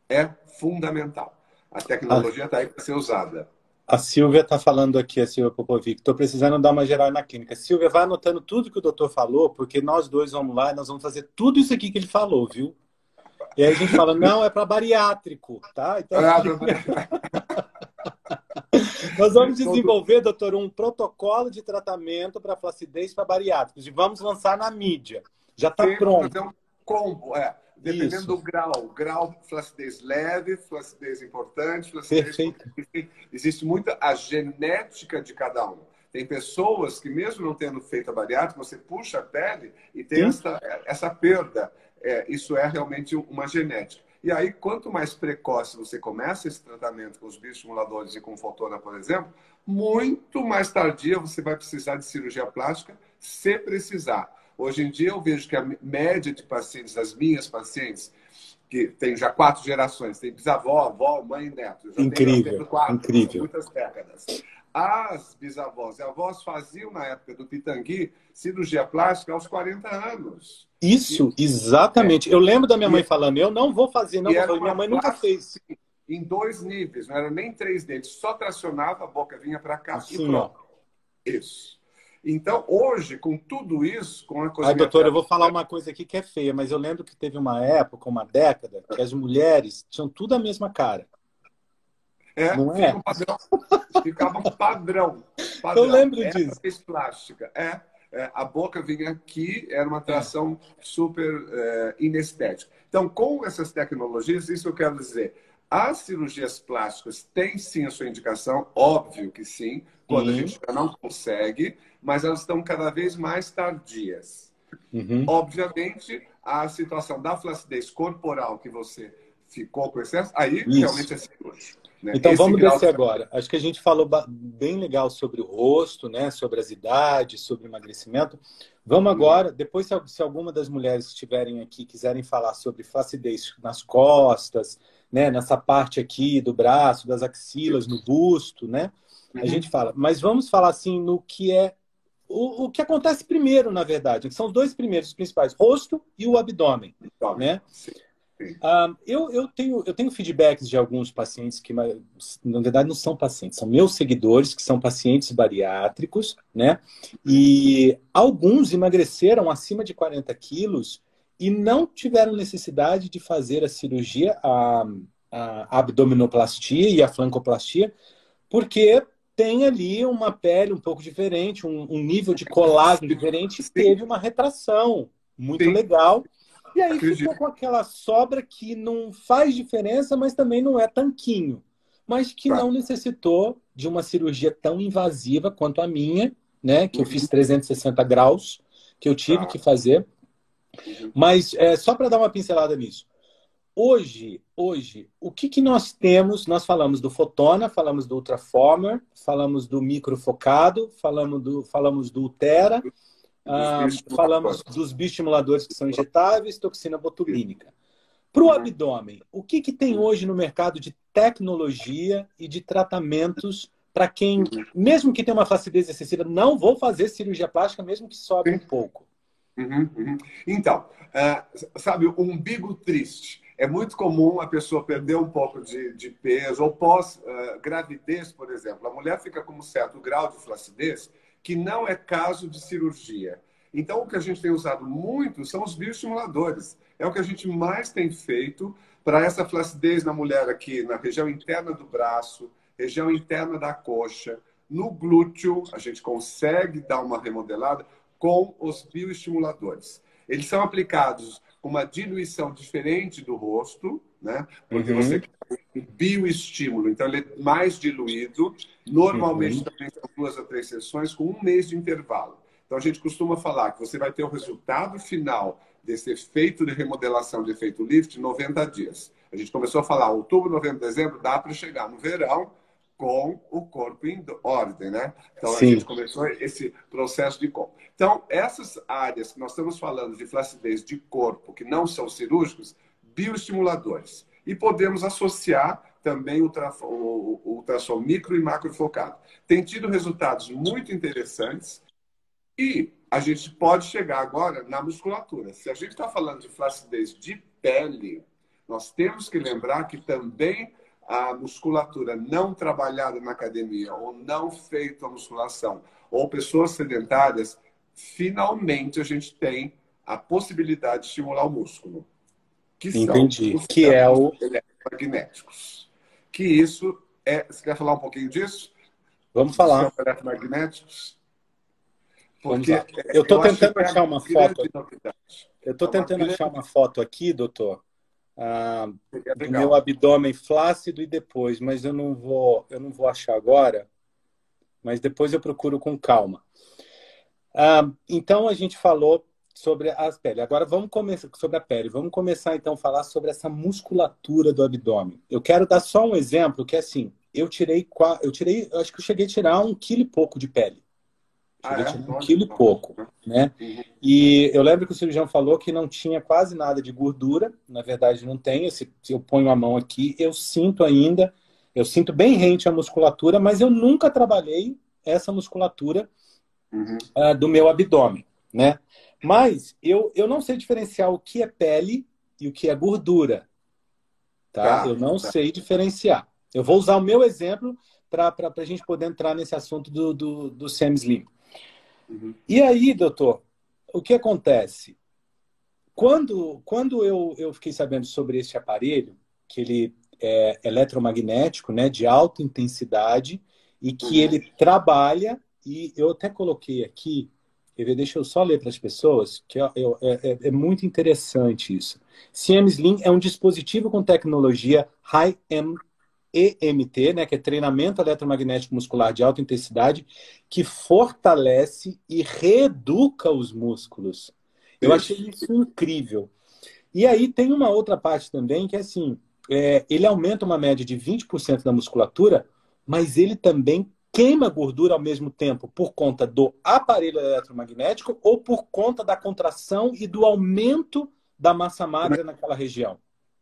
é fundamental. A tecnologia está aí para ser usada. A Silvia está falando aqui, a Silvia Popovic, estou precisando dar uma geral na clínica. Silvia, vai anotando tudo que o doutor falou, porque nós dois vamos lá e nós vamos fazer tudo isso aqui que ele falou, viu? E aí a gente fala, não, é para bariátrico, tá? Então... Nós vamos desenvolver, doutor, um protocolo de tratamento para flacidez para bariátricos e vamos lançar na mídia. Já está pronto. Fazer um combo, dependendo Isso. do grau, flacidez leve, flacidez importante, flacidez... Perfeito. Existe muita a genética de cada um. Tem pessoas que, mesmo não tendo feito a bariátrica, você puxa a pele e tem essa perda. Isso é realmente uma genética. E aí, quanto mais precoce você começa esse tratamento com os bioestimuladores e com fotona, por exemplo, muito mais tardia você vai precisar de cirurgia plástica, se precisar. Hoje em dia, eu vejo que a média de pacientes, das minhas pacientes, que tem já 4 gerações, tem bisavó, avó, mãe e neto. Já Incrível, 4, incrível. Muitas décadas. As bisavós e avós faziam, na época do Pitangui, cirurgia plástica aos 40 anos. Isso, exatamente. Eu lembro da minha mãe falando, eu não vou fazer, não vou fazer. Minha mãe nunca fez. Em 2 níveis, não era nem 3 dentes, só tracionava, a boca vinha para cá assim, e pronto. Isso. Então, hoje, com tudo isso, com a coisa... doutor, eu vou falar uma coisa aqui que é feia, mas eu lembro que teve uma época, uma década, que as mulheres tinham tudo a mesma cara. Não ficava um padrão. Eu lembro disso. Fez plástica. a boca vinha aqui, era uma tração super inestética. Então, com essas tecnologias, isso eu quero dizer, as cirurgias plásticas têm sim a sua indicação, óbvio que sim, quando a gente já não consegue, mas elas estão cada vez mais tardias. Obviamente, a situação da flacidez corporal que você ficou com excesso, aí realmente é cirúrgico. Né? Então vamos descer agora. Acho que a gente falou bem legal sobre o rosto, né? Sobre as idades, sobre emagrecimento. Vamos agora, depois se alguma das mulheres que estiverem aqui quiserem falar sobre flacidez nas costas, né? Nessa parte aqui do braço, das axilas, no busto, né? A gente fala. Mas vamos falar assim no que é o que acontece primeiro, na verdade, que são os dois primeiros os principais, rosto e o abdômen, né? Sim. Eu tenho feedbacks de alguns pacientes que, na verdade, não são pacientes, são meus seguidores, que são pacientes bariátricos, né? E alguns emagreceram acima de 40 quilos e não tiveram necessidade de fazer a cirurgia, a abdominoplastia e a flancoplastia, porque tem ali uma pele um pouco diferente, um nível de colágeno diferente, e teve uma retração muito legal. E aí ficou com aquela sobra que não faz diferença, mas também não é tanquinho. Mas que não necessitou de uma cirurgia tão invasiva quanto a minha, né? Que eu fiz 360 graus, que eu tive que fazer. Mas só para dar uma pincelada nisso. Hoje, o que nós temos? Nós falamos do Fotona, falamos do Ultraformer, falamos do microfocado, falamos do Ultera, falamos dos bioestimuladores que são injetáveis, toxina botulínica. Para o abdômen, o que tem hoje no mercado de tecnologia e de tratamentos para quem, mesmo que tenha uma flacidez excessiva, não vou fazer cirurgia plástica, mesmo que sobe um pouco? Então, sabe, o umbigo triste. É muito comum a pessoa perder um pouco de peso, ou pós-gravidez, por exemplo. A mulher fica com um certo grau de flacidez que não é caso de cirurgia. Então, o que a gente tem usado muito são os bioestimuladores. É o que a gente mais tem feito para essa flacidez na mulher aqui, na região interna do braço, região interna da coxa, no glúteo, a gente consegue dar uma remodelada com os bioestimuladores. Eles são aplicados com uma diluição diferente do rosto, né? Porque você tem um bioestímulo, então ele é mais diluído. Normalmente também são 2 a 3 sessões com 1 mês de intervalo. Então a gente costuma falar que você vai ter o resultado final desse efeito de remodelação de efeito lift em 90 dias. A gente começou a falar outubro, novembro, dezembro, dá para chegar no verão com o corpo em ordem, né? Então, a gente começou esse processo de corpo. Então, essas áreas que nós estamos falando de flacidez de corpo, que não são cirúrgicos, bioestimuladores. E podemos associar também o ultrassom micro e macrofocado. Tem tido resultados muito interessantes e a gente pode chegar agora na musculatura. Se a gente está falando de flacidez de pele, nós temos que lembrar que também a musculatura não trabalhada na academia ou não feita a musculação, ou pessoas sedentárias, finalmente a gente tem a possibilidade de estimular o músculo. Que são os que é o eletromagnéticos. Que isso é... Você quer falar um pouquinho disso? Vamos falar. Os eletromagnéticos? Porque eu estou tentando achar uma foto. Eu estou tentando achar uma foto aqui, doutor. Do meu abdômen flácido e depois, mas eu não vou achar agora, mas depois eu procuro com calma. Então a gente falou sobre as peles. Agora vamos começar sobre a pele. Vamos começar então a falar sobre essa musculatura do abdômen. Eu quero dar só um exemplo que é assim, eu acho que eu cheguei a tirar 1,5 kg de pele. Cheguei a tirar 1,5 kg, né? E eu lembro que o cirurgião falou que não tinha quase nada de gordura. Na verdade, não tem. Se eu ponho a mão aqui, eu sinto bem rente a musculatura, mas eu nunca trabalhei essa musculatura do meu abdômen, né? Mas eu não sei diferenciar o que é pele e o que é gordura, tá? Eu não sei diferenciar. Eu vou usar o meu exemplo para a gente poder entrar nesse assunto do semi-slim. E aí, doutor, o que acontece? Quando eu fiquei sabendo sobre esse aparelho, que ele é eletromagnético, né, de alta intensidade, e que ele trabalha, e eu até coloquei aqui, Deixa eu só ler para as pessoas, que é muito interessante isso. CM Slim é um dispositivo com tecnologia High EMT, né, que é treinamento eletromagnético muscular de alta intensidade, que fortalece e reeduca os músculos. Eu achei Isso. isso incrível. E aí tem uma outra parte também, que é assim, ele aumenta uma média de 20% da musculatura, mas ele também queima gordura ao mesmo tempo por conta do aparelho eletromagnético ou por conta da contração e do aumento da massa magra naquela região.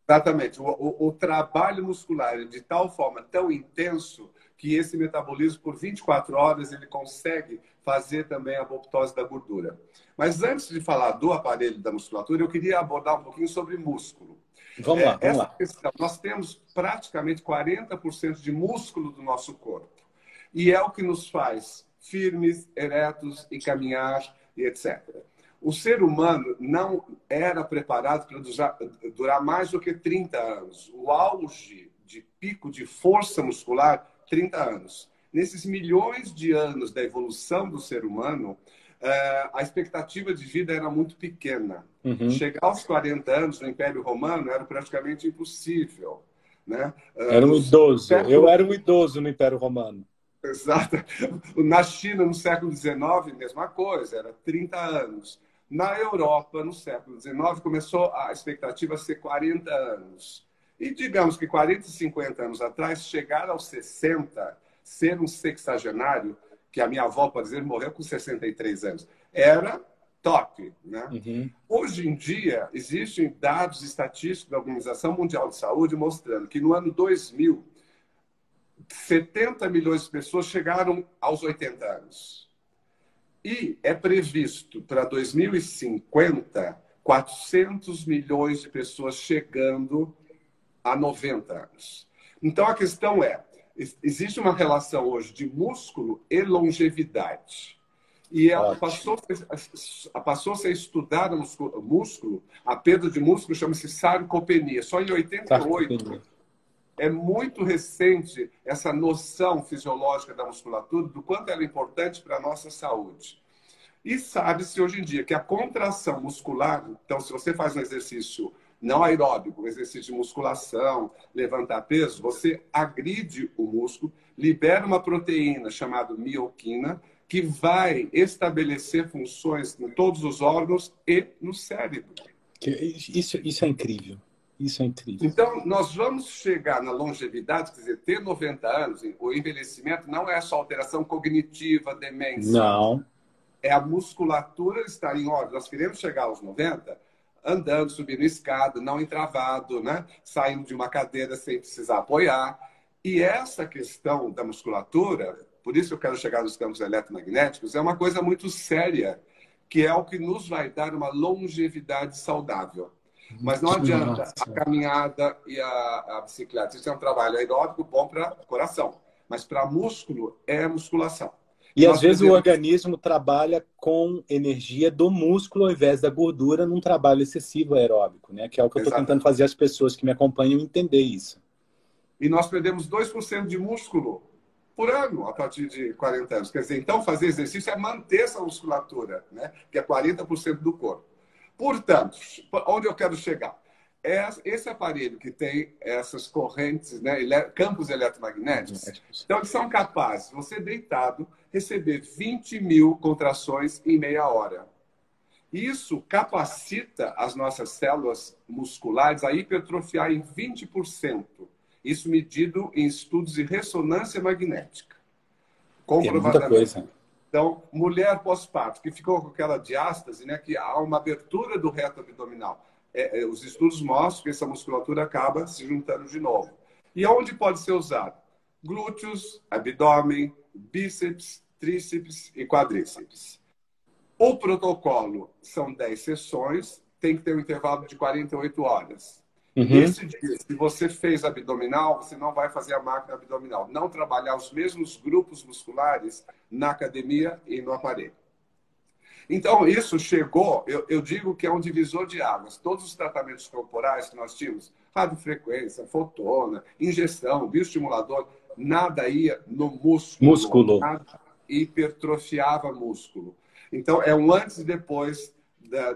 Exatamente. O trabalho muscular é de tal forma, tão intenso, que esse metabolismo, por 24 horas, ele consegue fazer também a apoptose da gordura. Mas antes de falar do aparelho da musculatura, eu queria abordar um pouquinho sobre músculo. Vamos lá, vamos Essa lá. questão, nós temos praticamente 40% de músculo do nosso corpo. E é o que nos faz firmes, eretos e caminhar e etc. O ser humano não era preparado para durar mais do que 30 anos. O auge de pico de força muscular, 30 anos. Nesses milhões de anos da evolução do ser humano, a expectativa de vida era muito pequena. Uhum. Chegar aos 40 anos no Império Romano era praticamente impossível. Né? Era um idoso. Eu era um idoso no Império Romano. Exato. Na China, no século XIX, mesma coisa, era 30 anos. Na Europa, no século XIX, começou a expectativa a ser 40 anos. E digamos que 40, 50 anos atrás, chegar aos 60, ser um sexagenário, que a minha avó, por exemplo, morreu com 63 anos, era top. Né? Uhum. Hoje em dia, existem dados estatísticos da Organização Mundial de Saúde mostrando que no ano 2000, 70 milhões de pessoas chegaram aos 80 anos. E é previsto para 2050 400 milhões de pessoas chegando a 90 anos. Então a questão é, existe uma relação hoje de músculo e longevidade. E ela passou-se a estudar o músculo, a perda de músculo chama-se sarcopenia. Só em 88 é muito recente essa noção fisiológica da musculatura, do quanto ela é importante para a nossa saúde. E sabe-se hoje em dia que a contração muscular, então, se você faz um exercício não aeróbico, um exercício de musculação, levantar peso, você agride o músculo, libera uma proteína chamada mioquina, que vai estabelecer funções em todos os órgãos e no cérebro. Isso é incrível. Isso é incrível. Então, nós vamos chegar na longevidade, quer dizer, ter 90 anos, o envelhecimento não é só alteração cognitiva, demência. Não. É a musculatura estar em ordem. Nós queremos chegar aos 90 andando, subindo escada, não entravado, né? Saindo de uma cadeira sem precisar apoiar. E essa questão da musculatura, por isso eu quero chegar nos campos eletromagnéticos, é uma coisa muito séria, que é o que nos vai dar uma longevidade saudável. Mas não adianta a caminhada e a bicicleta. Isso é um trabalho aeróbico bom para coração. Mas para músculo, é musculação. E às vezes o organismo trabalha com energia do músculo ao invés da gordura num trabalho excessivo aeróbico, né? Que é o que eu estou tentando fazer as pessoas que me acompanham entender isso. E nós perdemos 2% de músculo por ano a partir de 40 anos. Quer dizer, então fazer exercício é manter essa musculatura, né? Que é 40% do corpo. Portanto, onde eu quero chegar? Esse aparelho que tem essas correntes, né, campos eletromagnéticos, então eles são capazes, você deitado, receber 20 mil contrações em meia hora. Isso capacita as nossas células musculares a hipertrofiar em 20%. Isso medido em estudos de ressonância magnética. Comprovadamente. Então, mulher pós-parto, que ficou com aquela diástase, né, que há uma abertura do reto abdominal. Os estudos mostram que essa musculatura acaba se juntando de novo. E onde pode ser usado? Glúteos, abdômen, bíceps, tríceps e quadríceps. O protocolo são 10 sessões, tem que ter um intervalo de 48 horas. Esse dia, se você fez abdominal, você não vai fazer a máquina abdominal. Não trabalhar os mesmos grupos musculares na academia e no aparelho. Então, isso chegou, eu digo que é um divisor de águas. Todos os tratamentos corporais que nós tínhamos, radiofrequência, fotona, injeção, bioestimulador, nada ia no músculo. Nada hipertrofiava músculo. Então, é um antes e depois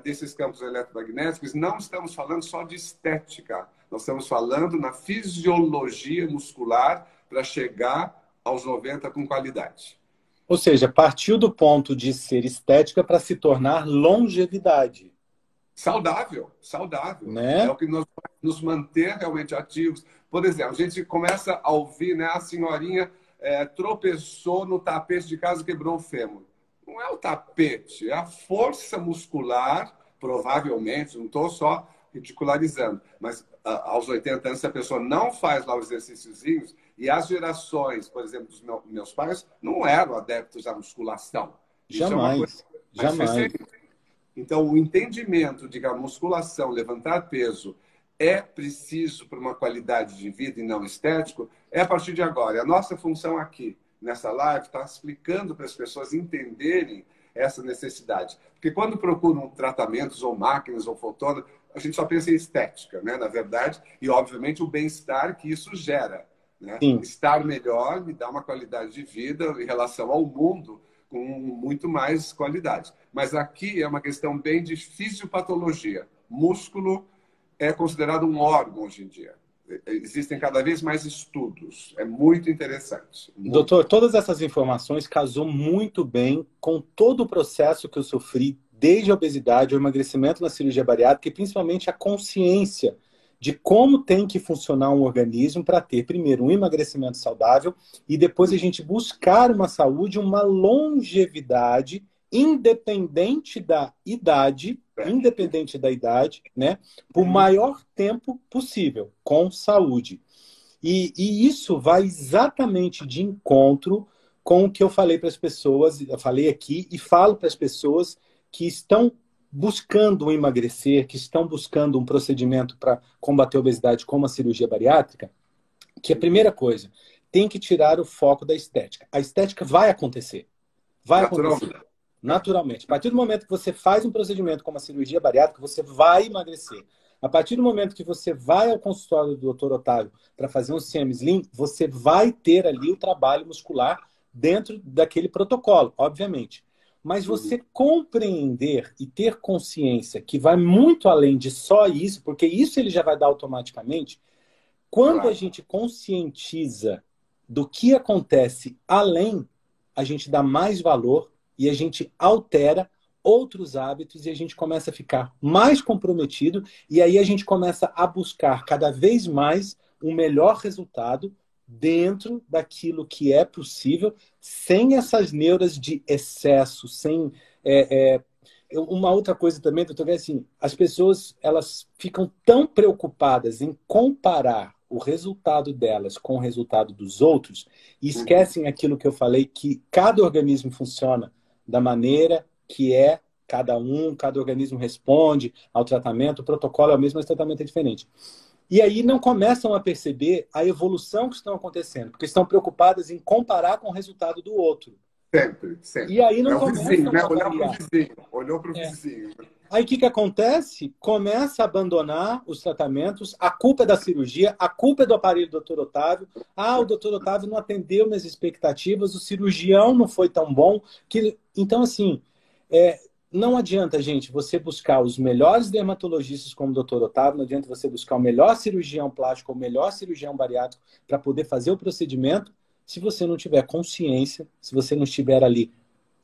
desses campos eletromagnéticos. Não estamos falando só de estética, nós estamos falando na fisiologia muscular para chegar aos 90 com qualidade. Ou seja, partiu do ponto de ser estética para se tornar longevidade. Saudável, saudável. É Né? o que nos manter realmente ativos. Por exemplo, a gente começa a ouvir, né, a senhorinha tropeçou no tapete de casa e quebrou o fêmur. Não é o tapete, é a força muscular, provavelmente, não estou só ridicularizando, mas aos 80 anos, se a pessoa não faz lá os exercíciozinhos, e as gerações, por exemplo, dos meus pais, não eram adeptos à musculação. Isso é uma coisa Jamais, mais jamais. recente. Então, o entendimento de que a musculação, levantar peso, é preciso para uma qualidade de vida e não estético, é a partir de agora. A nossa função aqui, nessa live, está explicando para as pessoas entenderem essa necessidade. Porque quando procuram tratamentos ou máquinas ou fotômetros, a gente só pensa em estética, né? Na verdade, e obviamente o bem-estar que isso gera. Né? Sim. Estar melhor me dá uma qualidade de vida em relação ao mundo com muito mais qualidade. Mas aqui é uma questão bem de fisiopatologia. Músculo é considerado um órgão hoje em dia. Existem cada vez mais estudos. É muito interessante. Doutor, todas essas informações casou muito bem com todo o processo que eu sofri, desde a obesidade, o emagrecimento na cirurgia bariátrica e principalmente a consciência de como tem que funcionar um organismo para ter, primeiro, um emagrecimento saudável e depois a gente buscar uma saúde, uma longevidade independente da idade, né, por maior tempo possível, com saúde. E isso vai exatamente de encontro com o que eu falei para as pessoas, eu falei aqui e falo para as pessoas que estão buscando emagrecer, que estão buscando um procedimento para combater a obesidade como a cirurgia bariátrica, que a primeira coisa, tem que tirar o foco da estética. A estética vai acontecer. Vai acontecer. Naturalmente. A partir do momento que você faz um procedimento como a cirurgia bariátrica, você vai emagrecer. A partir do momento que você vai ao consultório do Dr. Otávio para fazer um CM Slim, você vai ter ali o trabalho muscular dentro daquele protocolo, obviamente. Mas você compreender e ter consciência que vai muito além de só isso, porque isso ele já vai dar automaticamente, quando a gente conscientiza do que acontece além, a gente dá mais valor e a gente altera outros hábitos e a gente começa a ficar mais comprometido e aí a gente começa a buscar cada vez mais um melhor resultado dentro daquilo que é possível, sem essas neuras de excesso, sem... Uma outra coisa também, doutor, é assim, as pessoas elas ficam tão preocupadas em comparar o resultado delas com o resultado dos outros e esquecem aquilo que eu falei, que cada organismo funciona da maneira que é cada organismo responde ao tratamento, o protocolo é o mesmo, mas o tratamento é diferente. E aí não começam a perceber a evolução que estão acontecendo, porque estão preocupadas em comparar com o resultado do outro. Sempre, sempre. E aí não o vizinho, né? a avaliar. Olhou para o vizinho. Aí o que acontece? Começa a abandonar os tratamentos, a culpa é da cirurgia, a culpa é do aparelho do Dr. Otávio. Ah, o Dr. Otávio não atendeu minhas expectativas, o cirurgião não foi tão bom. Então, assim, não adianta, gente, você buscar os melhores dermatologistas como o Dr. Otávio, não adianta você buscar o melhor cirurgião plástico, o melhor cirurgião bariátrico para poder fazer o procedimento, se você não tiver consciência, se você não estiver ali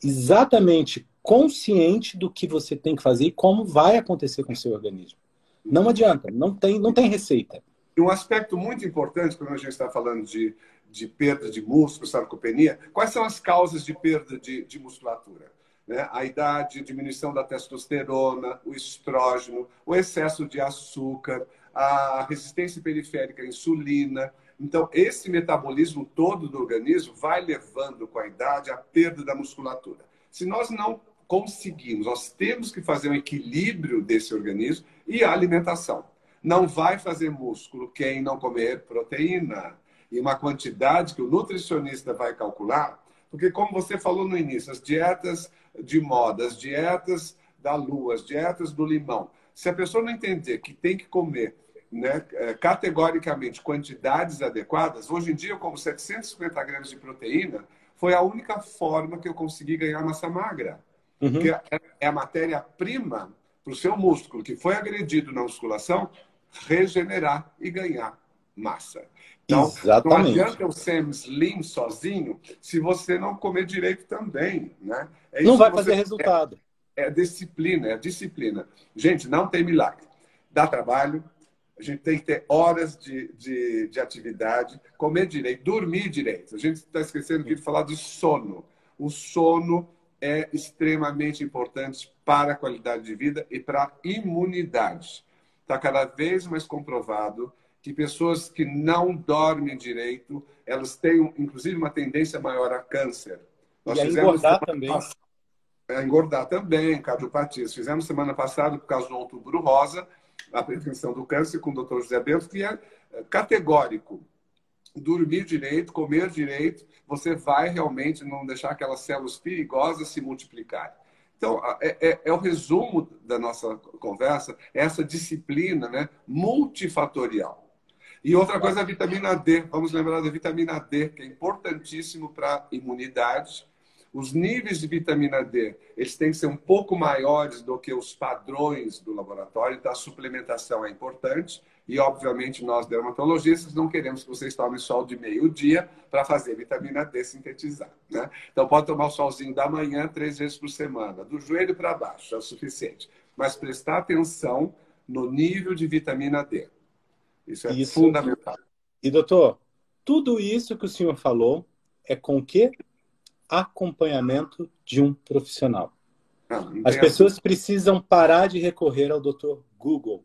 exatamente consciente do que você tem que fazer e como vai acontecer com o seu organismo. Não adianta, não tem receita. E um aspecto muito importante, quando a gente está falando de perda de músculo, sarcopenia, quais são as causas de perda de musculatura? Né? A idade, a diminuição da testosterona, o estrógeno, o excesso de açúcar, a resistência periférica à insulina. Então, esse metabolismo todo do organismo vai levando com a idade à perda da musculatura. Se nós não conseguimos, nós temos que fazer um equilíbrio desse organismo e a alimentação. Não vai fazer músculo quem não comer proteína. E uma quantidade que o nutricionista vai calcular, porque como você falou no início, as dietas de moda, as dietas da lua, as dietas do limão, se a pessoa não entender que tem que comer, né, categoricamente quantidades adequadas, hoje em dia eu como 750 gramas de proteína, foi a única forma que eu consegui ganhar massa magra. Uhum. que é a matéria-prima para o seu músculo, que foi agredido na musculação, regenerar e ganhar massa. Então, não Exatamente. adianta eu ser slim sozinho se você não comer direito também, né? É Não isso que vai você... fazer resultado. É disciplina, é disciplina. Gente, não tem milagre. Dá trabalho, a gente tem que ter horas de atividade, comer direito, dormir direito. A gente está esquecendo de falar de sono. O sono é extremamente importante para a qualidade de vida e para a imunidade. Está cada vez mais comprovado que pessoas que não dormem direito, elas têm, inclusive, uma tendência maior a câncer. E Nós a fizemos engordar também. engordar também, cardiopatias. Fizemos semana passada, por causa do Outubro Rosa, a prevenção do câncer com o Dr. José Bento, que é categórico. Dormir direito, comer direito, você vai realmente não deixar aquelas células perigosas se multiplicarem. Então, é o resumo da nossa conversa, essa disciplina, né, multifatorial. E outra coisa é a vitamina D. Vamos lembrar da vitamina D, que é importantíssimo para a imunidade. Os níveis de vitamina D, eles têm que ser um pouco maiores do que os padrões do laboratório, então a suplementação é importante. E, obviamente, nós dermatologistas não queremos que vocês tomem sol de meio-dia para fazer vitamina D sintetizar, né? Então, pode tomar o solzinho da manhã 3 vezes por semana, do joelho para baixo, é o suficiente. Mas prestar atenção no nível de vitamina D. Isso é Isso. fundamental. E, doutor, tudo isso que o senhor falou é com o quê? Acompanhamento de um profissional. Não As tenha pessoas dúvida. precisam parar de recorrer ao doutor Google.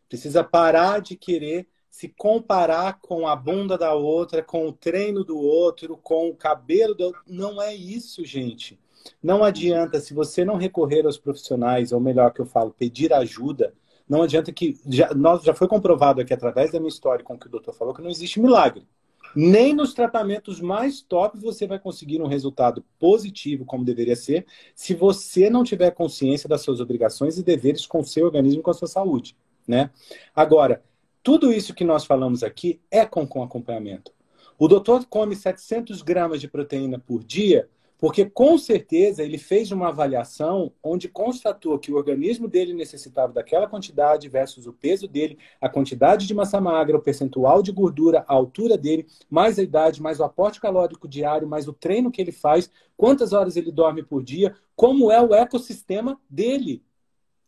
Precisa parar de querer se comparar com a bunda da outra, com o treino do outro, com o cabelo do outro. Não é isso, gente. Não adianta, se você não recorrer aos profissionais, ou melhor que eu falo, pedir ajuda, não adianta que... Já foi comprovado aqui, através da minha história, com o que o doutor falou, que não existe milagre. Nem nos tratamentos mais top você vai conseguir um resultado positivo, como deveria ser, se você não tiver consciência das suas obrigações e deveres com o seu organismo e com a sua saúde, né? Agora, tudo isso que nós falamos aqui é com acompanhamento. O doutor come 700 gramas de proteína por dia porque, com certeza, ele fez uma avaliação onde constatou que o organismo dele necessitava daquela quantidade versus o peso dele, a quantidade de massa magra, o percentual de gordura, a altura dele, mais a idade, mais o aporte calórico diário, mais o treino que ele faz, quantas horas ele dorme por dia, como é o ecossistema dele,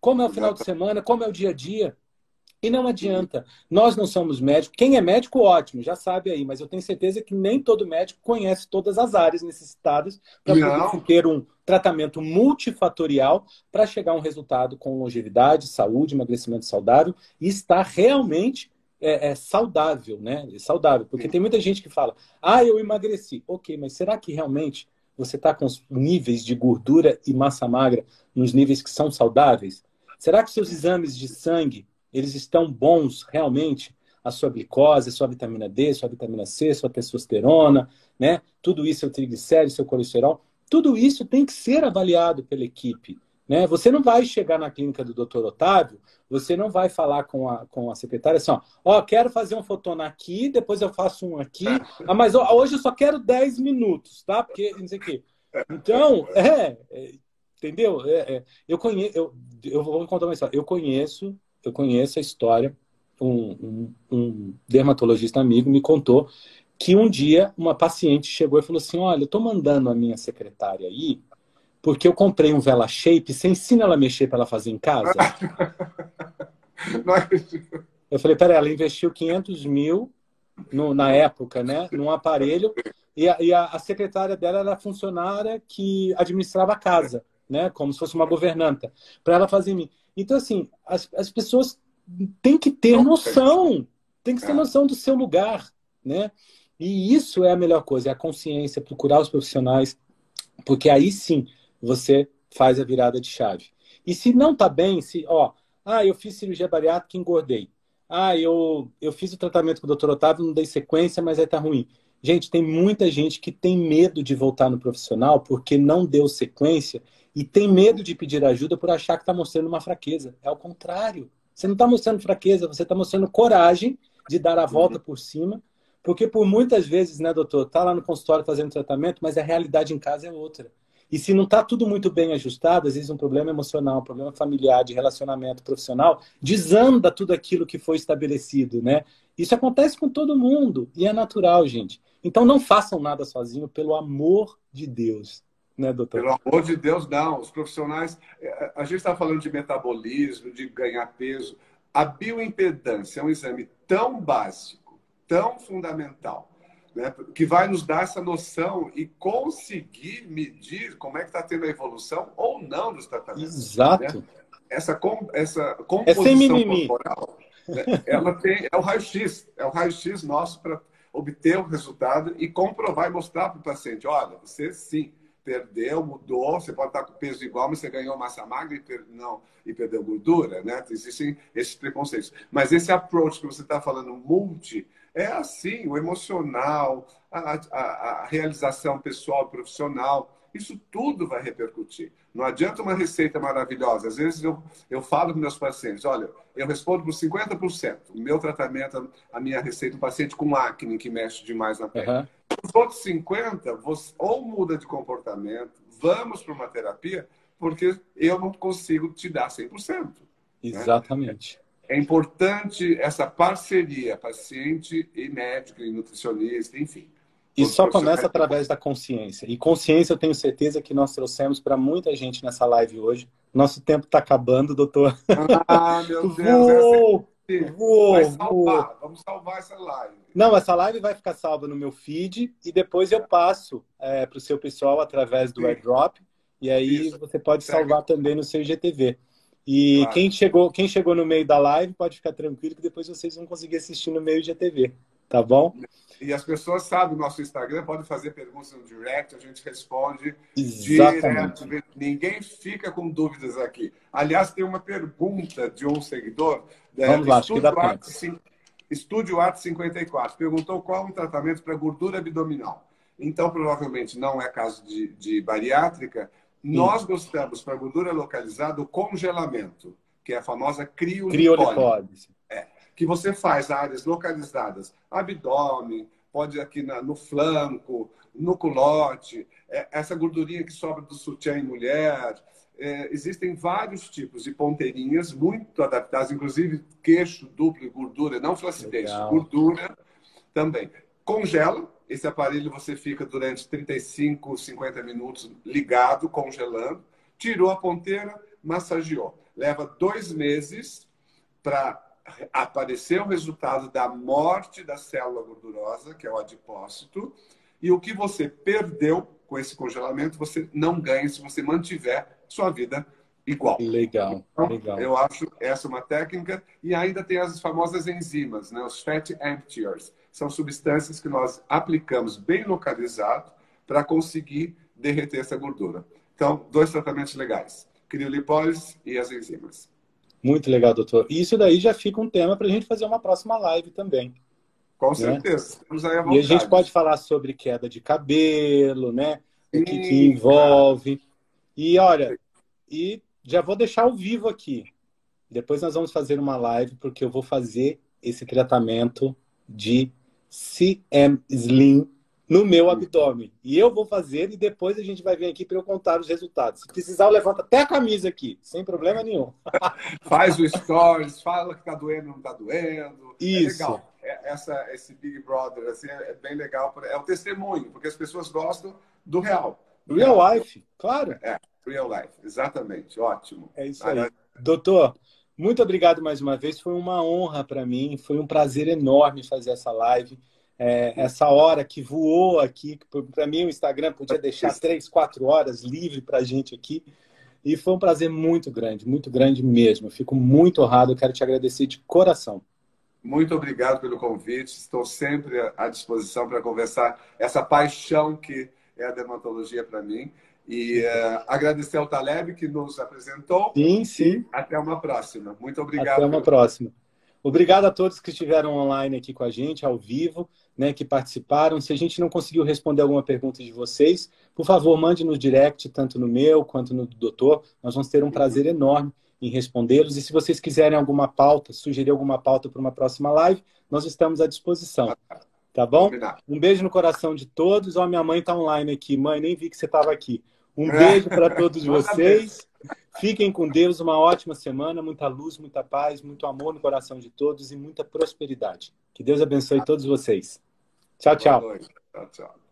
como é o final de semana, como é o dia a dia. E não adianta. Nós não somos médicos. Quem é médico, ótimo, já sabe aí. Mas eu tenho certeza que nem todo médico conhece todas as áreas necessitadas para poder Não. ter um tratamento multifatorial para chegar a um resultado com longevidade, saúde, emagrecimento saudável e estar realmente saudável, né? Saudável. Porque tem muita gente que fala, eu emagreci. Ok, mas será que realmente você está com os níveis de gordura e massa magra nos níveis que são saudáveis? Será que seus exames de sangue eles estão bons realmente? A sua glicose, a sua vitamina D, sua vitamina C, sua testosterona, né? Tudo isso, seu triglicérido, seu colesterol, tudo isso tem que ser avaliado pela equipe, né? Você não vai chegar na clínica do Dr. Otávio, você não vai falar com a secretária assim, quero fazer um fotono aqui, depois eu faço um aqui, mas hoje eu só quero 10 minutos, tá? Porque não sei o quê. Então, entendeu? Eu vou contar uma história. Eu conheço a história, um dermatologista amigo me contou que um dia uma paciente chegou e falou assim, olha, eu estou mandando a minha secretária aí porque eu comprei um Vela Shape, você ensina ela a mexer para ela fazer em casa? Eu falei, peraí, ela investiu 500 mil na época, né, num aparelho, e a secretária dela era a funcionária que administrava a casa, né, como se fosse uma governanta, para ela fazer em mim. Então, assim, as pessoas têm que ter noção, tem que ter noção do seu lugar, né? E isso é a melhor coisa, é a consciência, procurar os profissionais, porque aí sim você faz a virada de chave. E se não tá bem, eu fiz cirurgia bariátrica e engordei. Eu fiz o tratamento com o Dr. Otávio, não dei sequência, mas aí tá ruim. Gente, tem muita gente que tem medo de voltar no profissional porque não deu sequência e tem medo de pedir ajuda por achar que está mostrando uma fraqueza. É o contrário. Você não está mostrando fraqueza, você está mostrando coragem de dar a volta por cima, porque por muitas vezes, né, doutor, tá lá no consultório fazendo tratamento, mas a realidade em casa é outra. E se não está tudo muito bem ajustado, às vezes um problema emocional, um problema familiar, de relacionamento profissional, desanda tudo aquilo que foi estabelecido, né? Isso acontece com todo mundo e é natural, gente. Então não façam nada sozinho, pelo amor de Deus, né, doutor? Pelo amor de Deus, não. Os profissionais. A gente está falando de metabolismo, de ganhar peso. A bioimpedância é um exame tão básico, tão fundamental, né, que vai nos dar essa noção e conseguir medir como é que está tendo a evolução ou não dos tratamentos. Né? Exato. Essa É sem composição mimimi. corporal, né, ela tem, é o raio-x nosso para obter o resultado e comprovar e mostrar para o paciente, olha, você sim perdeu, mudou, você pode estar com peso igual, mas você ganhou massa magra e perdeu gordura, né? Existem esses preconceitos. Mas esse approach que você está falando, multi, é assim, o emocional, a realização pessoal e profissional, isso tudo vai repercutir. Não adianta uma receita maravilhosa. Às vezes eu falo com meus pacientes, olha, eu respondo por 50%. O meu tratamento, a minha receita, um paciente com acne que mexe demais na pele. Uhum. Os outros 50, você ou muda de comportamento, vamos para uma terapia, porque eu não consigo te dar 100%. Exatamente. Né? É importante essa parceria, paciente e médico, e nutricionista, enfim. E só começa através da consciência. E consciência eu tenho certeza que nós trouxemos para muita gente nessa live hoje. Nosso tempo está acabando, doutor. Ah, meu Deus. Vamos salvar essa live. Não, essa live vai ficar salva no meu feed e depois eu passo para o seu pessoal através do AirDrop. E aí você pode salvar também no seu IGTV. E claro. quem chegou no meio da live pode ficar tranquilo que depois vocês vão conseguir assistir no meio IGTV. Tá bom? E as pessoas sabem o nosso Instagram, podem fazer perguntas no direct, a gente responde Exatamente. direto. Ninguém fica com dúvidas aqui. Aliás, tem uma pergunta de um seguidor. Vamos lá, acho que dá tempo. Estúdio Arte 54 perguntou qual é um tratamento para gordura abdominal. Então, provavelmente não é caso de bariátrica. Nós gostamos, para gordura localizada, o congelamento, que é a famosa criolipólise. Que você faz áreas localizadas, abdômen, pode aqui no flanco, no culote, essa gordurinha que sobra do sutiã em mulher. Existem vários tipos de ponteirinhas muito adaptadas, inclusive queixo duplo e gordura, não flacidez, gordura também. Congela, esse aparelho você fica durante 35, 50 minutos ligado, congelando, tirou a ponteira, massageou. Leva 2 meses para aparecer o resultado da morte da célula gordurosa, que é o adipócito, e o que você perdeu com esse congelamento, você não ganha se você mantiver sua vida igual. Legal, então, legal. Eu acho essa uma técnica, e ainda tem as famosas enzimas, né? Os fat emptiers. São substâncias que nós aplicamos bem localizado para conseguir derreter essa gordura. Então, 2 tratamentos legais, criolipólise e as enzimas. Muito legal, doutor. E isso daí já fica um tema para a gente fazer uma próxima live também. Com certeza. E a gente pode falar sobre queda de cabelo, né? O que envolve. E olha, e já vou deixar ao vivo aqui. Depois nós vamos fazer uma live, porque eu vou fazer esse tratamento de CM Slim no meu abdômen. E eu vou fazer e depois a gente vai vir aqui para eu contar os resultados. Se precisar, eu levanto até a camisa aqui, sem problema nenhum. Faz o stories, fala que tá doendo, não tá doendo. Isso. É legal. Esse Big Brother assim, é bem legal. É o testemunho, porque as pessoas gostam do real. Real life, claro. Real life, exatamente. Ótimo. É isso aí. Doutor, muito obrigado mais uma vez. Foi uma honra para mim, foi um prazer enorme fazer essa live. Essa hora que voou aqui, para mim o Instagram podia deixar 3, 4 horas livre para a gente aqui. E foi um prazer muito grande mesmo. Eu fico muito honrado, eu quero te agradecer de coração. Muito obrigado pelo convite. Estou sempre à disposição para conversar essa paixão que é a dermatologia para mim. E agradecer ao Taleb que nos apresentou. Sim. E até uma próxima. Muito obrigado. Até uma próxima. Obrigado a todos que estiveram online aqui com a gente, ao vivo, né, que participaram. Se a gente não conseguiu responder alguma pergunta de vocês, por favor, mande no direct, tanto no meu quanto no do doutor. Nós vamos ter um prazer enorme em respondê-los. E se vocês quiserem alguma pauta, sugerir alguma pauta para uma próxima live, nós estamos à disposição. Tá bom? Um beijo no coração de todos. Ó, minha mãe está online aqui. Mãe, nem vi que você estava aqui. Um beijo para todos Manda beijo. vocês. Fiquem com Deus, uma ótima semana, muita luz, muita paz, muito amor no coração de todos e muita prosperidade. Que Deus abençoe todos vocês. Tchau, Boa tchau. noite. Tchau, tchau.